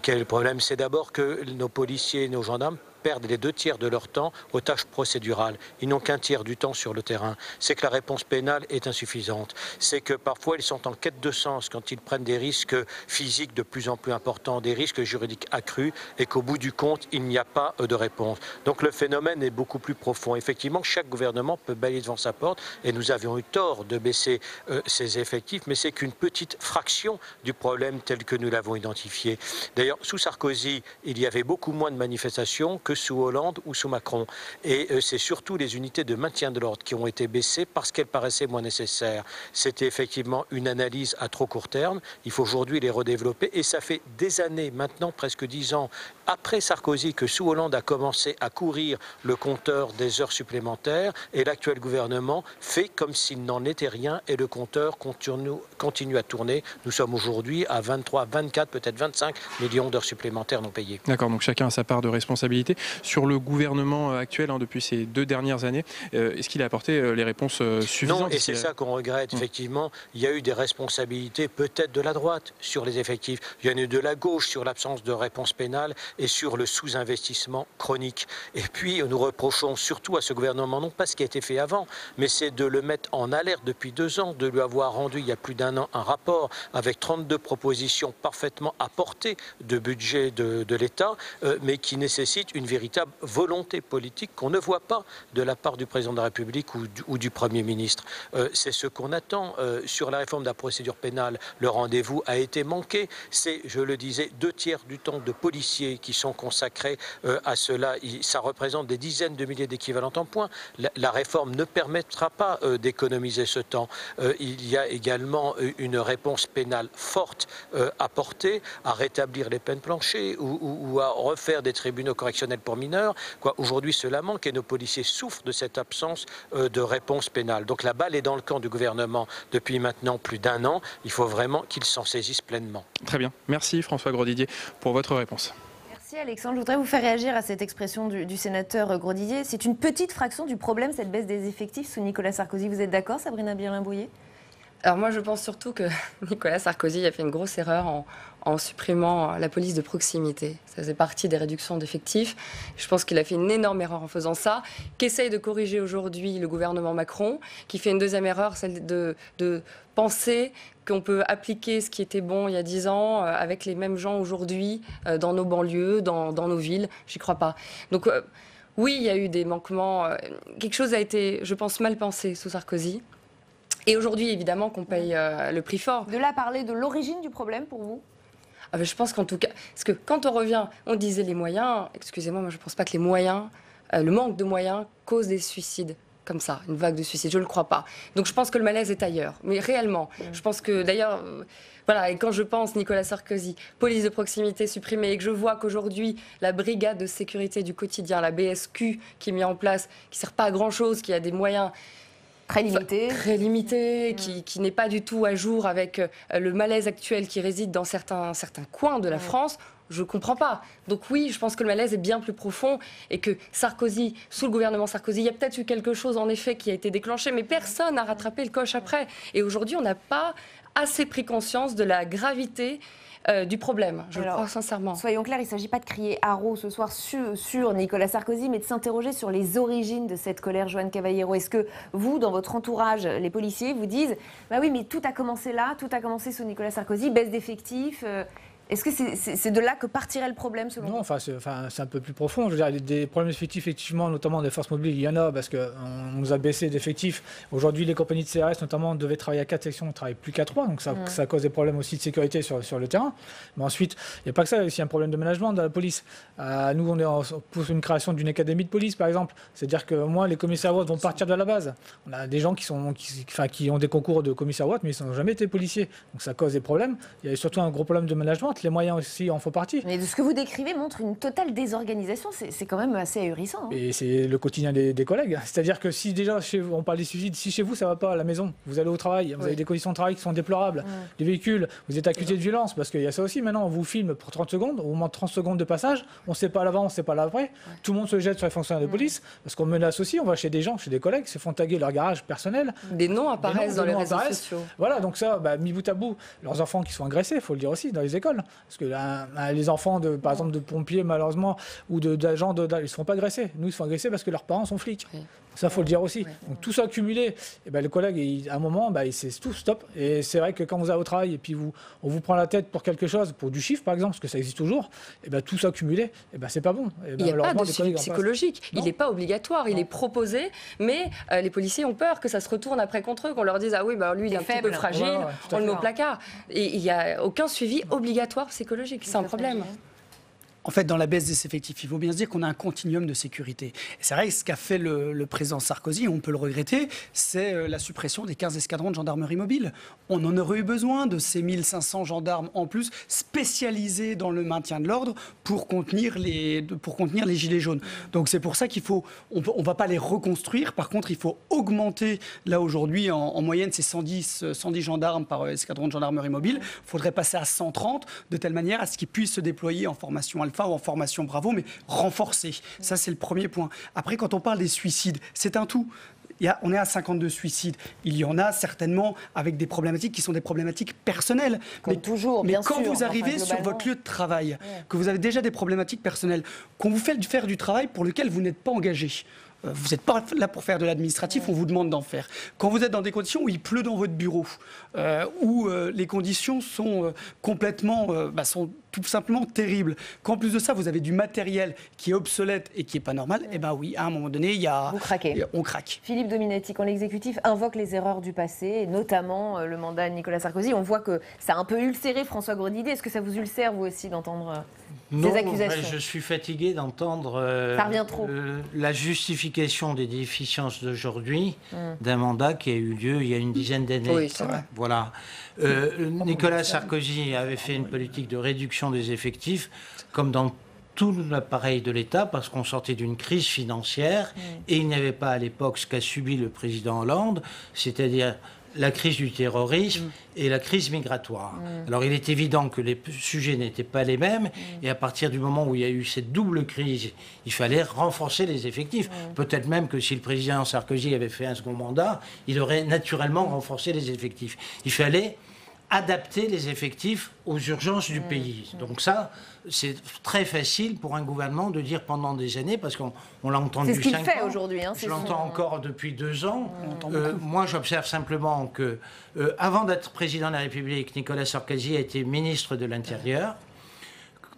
Quel est le problème? C'est d'abord que nos policiers et nos gendarmes perdent les 2 tiers de leur temps aux tâches procédurales. Ils n'ont qu'un tiers du temps sur le terrain. C'est que la réponse pénale est insuffisante. C'est que parfois ils sont en quête de sens quand ils prennent des risques physiques de plus en plus importants, des risques juridiques accrus et qu'au bout du compte, il n'y a pas de réponse. Donc le phénomène est beaucoup plus profond. Effectivement, chaque gouvernement peut balayer devant sa porte et nous avions eu tort de baisser ses effectifs, mais c'est qu'une petite fraction du problème tel que nous l'avons identifié. D'ailleurs, sous Sarkozy, il y avait beaucoup moins de manifestations que sous Hollande ou sous Macron. Et c'est surtout les unités de maintien de l'ordre qui ont été baissées parce qu'elles paraissaient moins nécessaires. C'était effectivement une analyse à trop court terme. Il faut aujourd'hui les redévelopper. Et ça fait des années, maintenant presque 10 ans, après Sarkozy, que sous Hollande a commencé à courir le compteur des heures supplémentaires. Et l'actuel gouvernement fait comme s'il n'en était rien et le compteur continue à tourner. Nous sommes aujourd'hui à 23, 24, peut-être 25 millions d'heures supplémentaires non payées. D'accord, donc chacun a sa part de responsabilité. Sur le gouvernement actuel, depuis ces 2 dernières années, est-ce qu'il a apporté les réponses suffisantes? Non, et c'est ça qu'on regrette. Effectivement, il y a eu des responsabilités peut-être de la droite sur les effectifs. Il y en a eu de la gauche sur l'absence de réponse pénale et sur le sous-investissement chronique. Et puis, nous reprochons surtout à ce gouvernement, non pas ce qui a été fait avant, mais c'est de le mettre en alerte depuis 2 ans, de lui avoir rendu il y a plus d'1 an un rapport avec 32 propositions parfaitement apportées de budget de l'État, mais qui nécessitent une véritable volonté politique qu'on ne voit pas de la part du président de la République ou du Premier ministre. C'est ce qu'on attend. Sur la réforme de la procédure pénale, le rendez-vous a été manqué. C'est, je le disais, 2 tiers du temps de policiers qui sont consacrés à cela. Ça représente des dizaines de milliers d'équivalents temps plein. La réforme ne permettra pas d'économiser ce temps. Il y a également une réponse pénale forte à apporter, à rétablir les peines planchées ou à refaire des tribunaux correctionnels pour mineurs. Aujourd'hui, cela manque et nos policiers souffrent de cette absence de réponse pénale. Donc la balle est dans le camp du gouvernement depuis maintenant plus d'1 an. Il faut vraiment qu'il s'en saisisse pleinement. Très bien. Merci François Grosdidier pour votre réponse. Merci Alexandre. Je voudrais vous faire réagir à cette expression du sénateur Grosdidier. C'est une petite fraction du problème, cette baisse des effectifs sous Nicolas Sarkozy. Vous êtes d'accord, Sabrina Birlin-Bouillet? Alors moi, je pense surtout que Nicolas Sarkozy a fait une grosse erreur en supprimant la police de proximité. Ça faisait partie des réductions d'effectifs. Je pense qu'il a fait une énorme erreur en faisant ça, qu'essaye de corriger aujourd'hui le gouvernement Macron, qui fait une deuxième erreur, celle de penser qu'on peut appliquer ce qui était bon il y a 10 ans avec les mêmes gens aujourd'hui dans nos banlieues, dans nos villes. J'y crois pas. Donc oui, il y a eu des manquements. Quelque chose a été, je pense, mal pensé sous Sarkozy. Et aujourd'hui, évidemment, qu'on paye le prix fort. De là parler de l'origine du problème pour vous? Je pense qu'en tout cas, parce que quand on revient, on disait les moyens, excusez-moi, moi je ne pense pas que les moyens, le manque de moyens cause des suicides comme ça, une vague de suicides, je ne le crois pas. Donc je pense que le malaise est ailleurs, mais réellement. Je pense que d'ailleurs, voilà, et quand je pense Nicolas Sarkozy, police de proximité supprimée, et que je vois qu'aujourd'hui, la brigade de sécurité du quotidien, la BSQ qui est mise en place, qui ne sert pas à grand-chose, qui a des moyens très limité, qui n'est pas du tout à jour avec le malaise actuel qui réside dans certains coins de la France, je ne comprends pas. Donc oui, je pense que le malaise est bien plus profond et que Sarkozy, sous le gouvernement Sarkozy, il y a peut-être eu quelque chose en effet qui a été déclenché, mais personne n'a rattrapé le coche après. Et aujourd'hui, on n'a pas assez pris conscience de la gravité du problème, je le crois sincèrement. Soyons clairs, il ne s'agit pas de crier haro ce soir sur Nicolas Sarkozy, mais de s'interroger sur les origines de cette colère. Joanne Cavallero, est-ce que vous, dans votre entourage, les policiers, vous disent « Bah oui, mais tout a commencé là, tout a commencé sous Nicolas Sarkozy, baisse d'effectifs Est-ce que c'est de là que partirait le problème selon vous? Non, c'est un peu plus profond. Je veux dire, des problèmes d'effectifs, effectivement, notamment des forces mobiles, il y en a parce qu'on nous a baissé d'effectifs. Aujourd'hui, les compagnies de CRS, notamment, devaient travailler à 4 sections, on ne travaille plus qu'à 3. Donc ça cause des problèmes aussi de sécurité sur le terrain. Mais ensuite, il n'y a pas que ça, il y a aussi un problème de management de la police. Nous, on est pour une création d'une académie de police, par exemple. C'est-à-dire que moi, les commissaires Watt vont partir de la base. On a des gens qui ont des concours de commissaires Watt, mais ils n'ont jamais été policiers. Donc ça cause des problèmes. Il y a surtout un gros problème de management. Les moyens aussi en font partie. Mais de ce que vous décrivez montre une totale désorganisation. C'est quand même assez ahurissant. Hein. Et c'est le quotidien des collègues. C'est-à-dire que si déjà, on parle des suicides, si chez vous ça ne va pas à la maison, vous allez au travail, vous avez des conditions de travail qui sont déplorables, des véhicules, vous êtes accusé de violence, parce qu'il y a ça aussi maintenant, on vous filme pour 30 secondes, au moment de 30 secondes de passage, on ne sait pas l'avant, on ne sait pas l'après, tout le monde se jette sur les fonctionnaires de police, parce qu'on menace aussi, on va chez des gens, chez des collègues, se font taguer leur garage personnel. Des noms apparaissent dans les réseaux sociaux. Voilà, donc ça, mis bout à bout, leurs enfants qui sont agressés, il faut le dire aussi, dans les écoles. Parce que les enfants, par exemple, de pompiers, malheureusement, ou d'agents, ils ne se font pas agresser. Nous, ils se font agresser parce que leurs parents sont flics. Oui. Ça, il faut le dire aussi. Donc tout ça cumulé, le collègue, à un moment, il sait tout, stop. Et c'est vrai que quand vous allez au travail et puis on vous prend la tête pour quelque chose, pour du chiffre, par exemple, parce que ça existe toujours, tout ça cumulé, c'est pas bon. Il n'y a pas de suivi psychologique. Il n'est pas obligatoire, il est proposé, mais les policiers ont peur que ça se retourne après contre eux, qu'on leur dise « Ah oui, lui, il est un petit peu fragile, on le met au placard ». Et il n'y a aucun suivi obligatoire psychologique, c'est un problème. En fait, dans la baisse des effectifs, il faut bien se dire qu'on a un continuum de sécurité. Et c'est vrai que ce qu'a fait le président Sarkozy, on peut le regretter, c'est la suppression des 15 escadrons de gendarmerie mobile. On en aurait eu besoin de ces 1500 gendarmes en plus spécialisés dans le maintien de l'ordre pour contenir les gilets jaunes. Donc c'est pour ça qu'il faut, on va pas les reconstruire. Par contre, il faut augmenter, là aujourd'hui, en moyenne, c'est 110 gendarmes par escadron de gendarmerie mobile. Il faudrait passer à 130 de telle manière à ce qu'ils puissent se déployer en formation alpha ou en formation Bravo, mais renforcée. Ça, c'est le premier point. Après, quand on parle des suicides, c'est un tout. On est à 52 suicides. Il y en a certainement avec des problématiques qui sont des problématiques personnelles. Comme toujours, bien sûr. Mais quand vous arrivez sur votre lieu de travail, que vous avez déjà des problématiques personnelles, qu'on vous fait faire du travail pour lequel vous n'êtes pas engagé, vous n'êtes pas là pour faire de l'administratif, on vous demande d'en faire. Quand vous êtes dans des conditions où il pleut dans votre bureau, où les conditions sont sont tout simplement terribles, qu'en plus de ça, vous avez du matériel qui est obsolète et qui n'est pas normal, oui, à un moment donné, vous craquez. On craque. Philippe Dominetti, quand l'exécutif invoque les erreurs du passé, et notamment le mandat de Nicolas Sarkozy, on voit que ça a un peu ulcéré François Grosdidier. Est-ce que ça vous ulcère, vous aussi, d'entendre ces accusations? Je suis fatigué d'entendre la justification des déficiences d'aujourd'hui d'un mandat qui a eu lieu il y a une dizaine d'années. Oui, c'est vrai. Voilà. Nicolas Sarkozy avait fait une politique de réduction des effectifs, comme dans tout l'appareil de l'État, parce qu'on sortait d'une crise financière et il n'y avait pas à l'époque ce qu'a subi le président Hollande, c'est-à-dire la crise du terrorisme et la crise migratoire. Alors il est évident que les sujets n'étaient pas les mêmes et à partir du moment où il y a eu cette double crise, il fallait renforcer les effectifs. Peut-être même que si le président Sarkozy avait fait un second mandat, il aurait naturellement renforcé les effectifs. Il fallait adapter les effectifs aux urgences du pays. Donc ça, c'est très facile pour un gouvernement de dire pendant des années, parce qu'on l'a entendu 5 ans. C'est ce qu'il fait aujourd'hui. Je l'entends encore depuis 2 ans. Moi, j'observe simplement que, avant d'être président de la République, Nicolas Sarkozy a été ministre de l'Intérieur.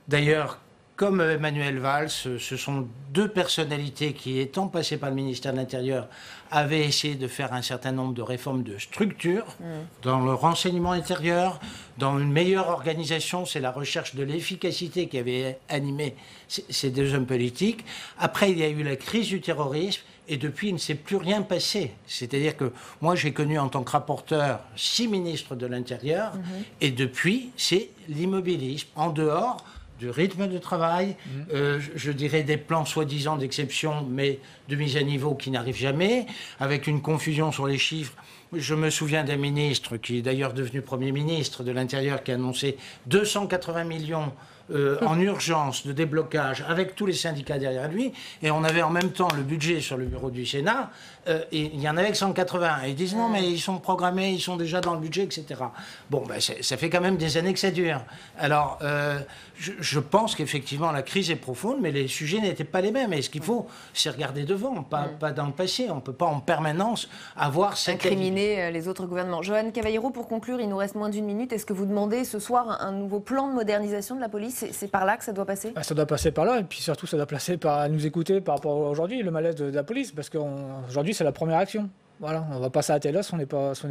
D'ailleurs, comme Manuel Valls, ce sont 2 personnalités qui, étant passées par le ministère de l'Intérieur, avaient essayé de faire un certain nombre de réformes de structure dans le renseignement intérieur, dans une meilleure organisation. C'est la recherche de l'efficacité qui avait animé ces 2 hommes politiques. Après, il y a eu la crise du terrorisme. Et depuis, il ne s'est plus rien passé. C'est-à-dire que moi, j'ai connu en tant que rapporteur 6 ministres de l'Intérieur. Et depuis, c'est l'immobilisme. En dehors du rythme de travail, je dirais des plans soi-disant d'exception, mais de mise à niveau qui n'arrivent jamais, avec une confusion sur les chiffres. Je me souviens d'un ministre, qui est d'ailleurs devenu Premier ministre de l'Intérieur, qui a annoncé 280 millions en urgence de déblocage avec tous les syndicats derrière lui, et on avait en même temps le budget sur le bureau du Sénat, et il y en avait que 180. Et ils disent non, mais ils sont programmés, ils sont déjà dans le budget, etc. Bon, ben, ça fait quand même des années que ça dure. Alors, je pense qu'effectivement, la crise est profonde, mais les sujets n'étaient pas les mêmes. Et ce qu'il faut, c'est regarder devant, pas dans le passé. On ne peut pas en permanence avoir cette... Incriminer les autres gouvernements. Johan Cavallero, pour conclure, il nous reste moins d'une minute. Est-ce que vous demandez ce soir un nouveau plan de modernisation de la police? C'est par là que ça doit passer? Ça doit passer par là, et puis surtout, ça doit passer par nous écouter par rapport à aujourd'hui, le malaise de la police, parce qu'aujourd'hui, c'est la première action. Voilà, on ne va pas s'arrêter là si on n'est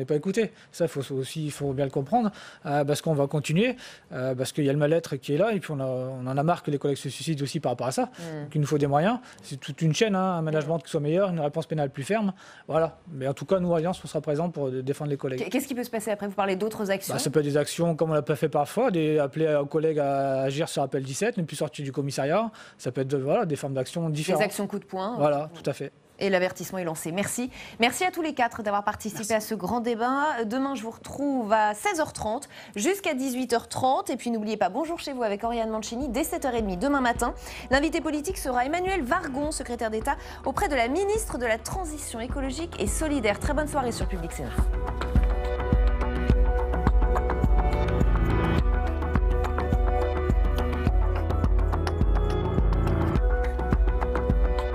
pas écouté. Ça, il faut bien le comprendre, parce qu'on va continuer, parce qu'il y a le mal-être qui est là, et puis on en a marre que les collègues se suicident aussi par rapport à ça. Donc il nous faut des moyens. C'est toute une chaîne, un management qui soit meilleur, une réponse pénale plus ferme. Voilà. Mais en tout cas, nous, Alliance, on sera présents pour défendre les collègues. Qu'est-ce qui peut se passer après? Vous parlez d'autres actions? Ça peut être des actions comme on l'a pas fait parfois, appeler aux collègues à agir sur appel 17, ne plus sortir du commissariat. Ça peut être des formes d'actions différentes. Des actions coup de poing. Voilà, tout à fait. Et l'avertissement est lancé. Merci. Merci à tous les quatre d'avoir participé à ce grand débat. Demain, je vous retrouve à 16h30 jusqu'à 18h30. Et puis, n'oubliez pas, Bonjour chez vous avec Oriane Mancini dès 7h30 demain matin. L'invité politique sera Emmanuel Vargon, secrétaire d'État auprès de la ministre de la Transition écologique et solidaire. Très bonne soirée sur Public Sénat.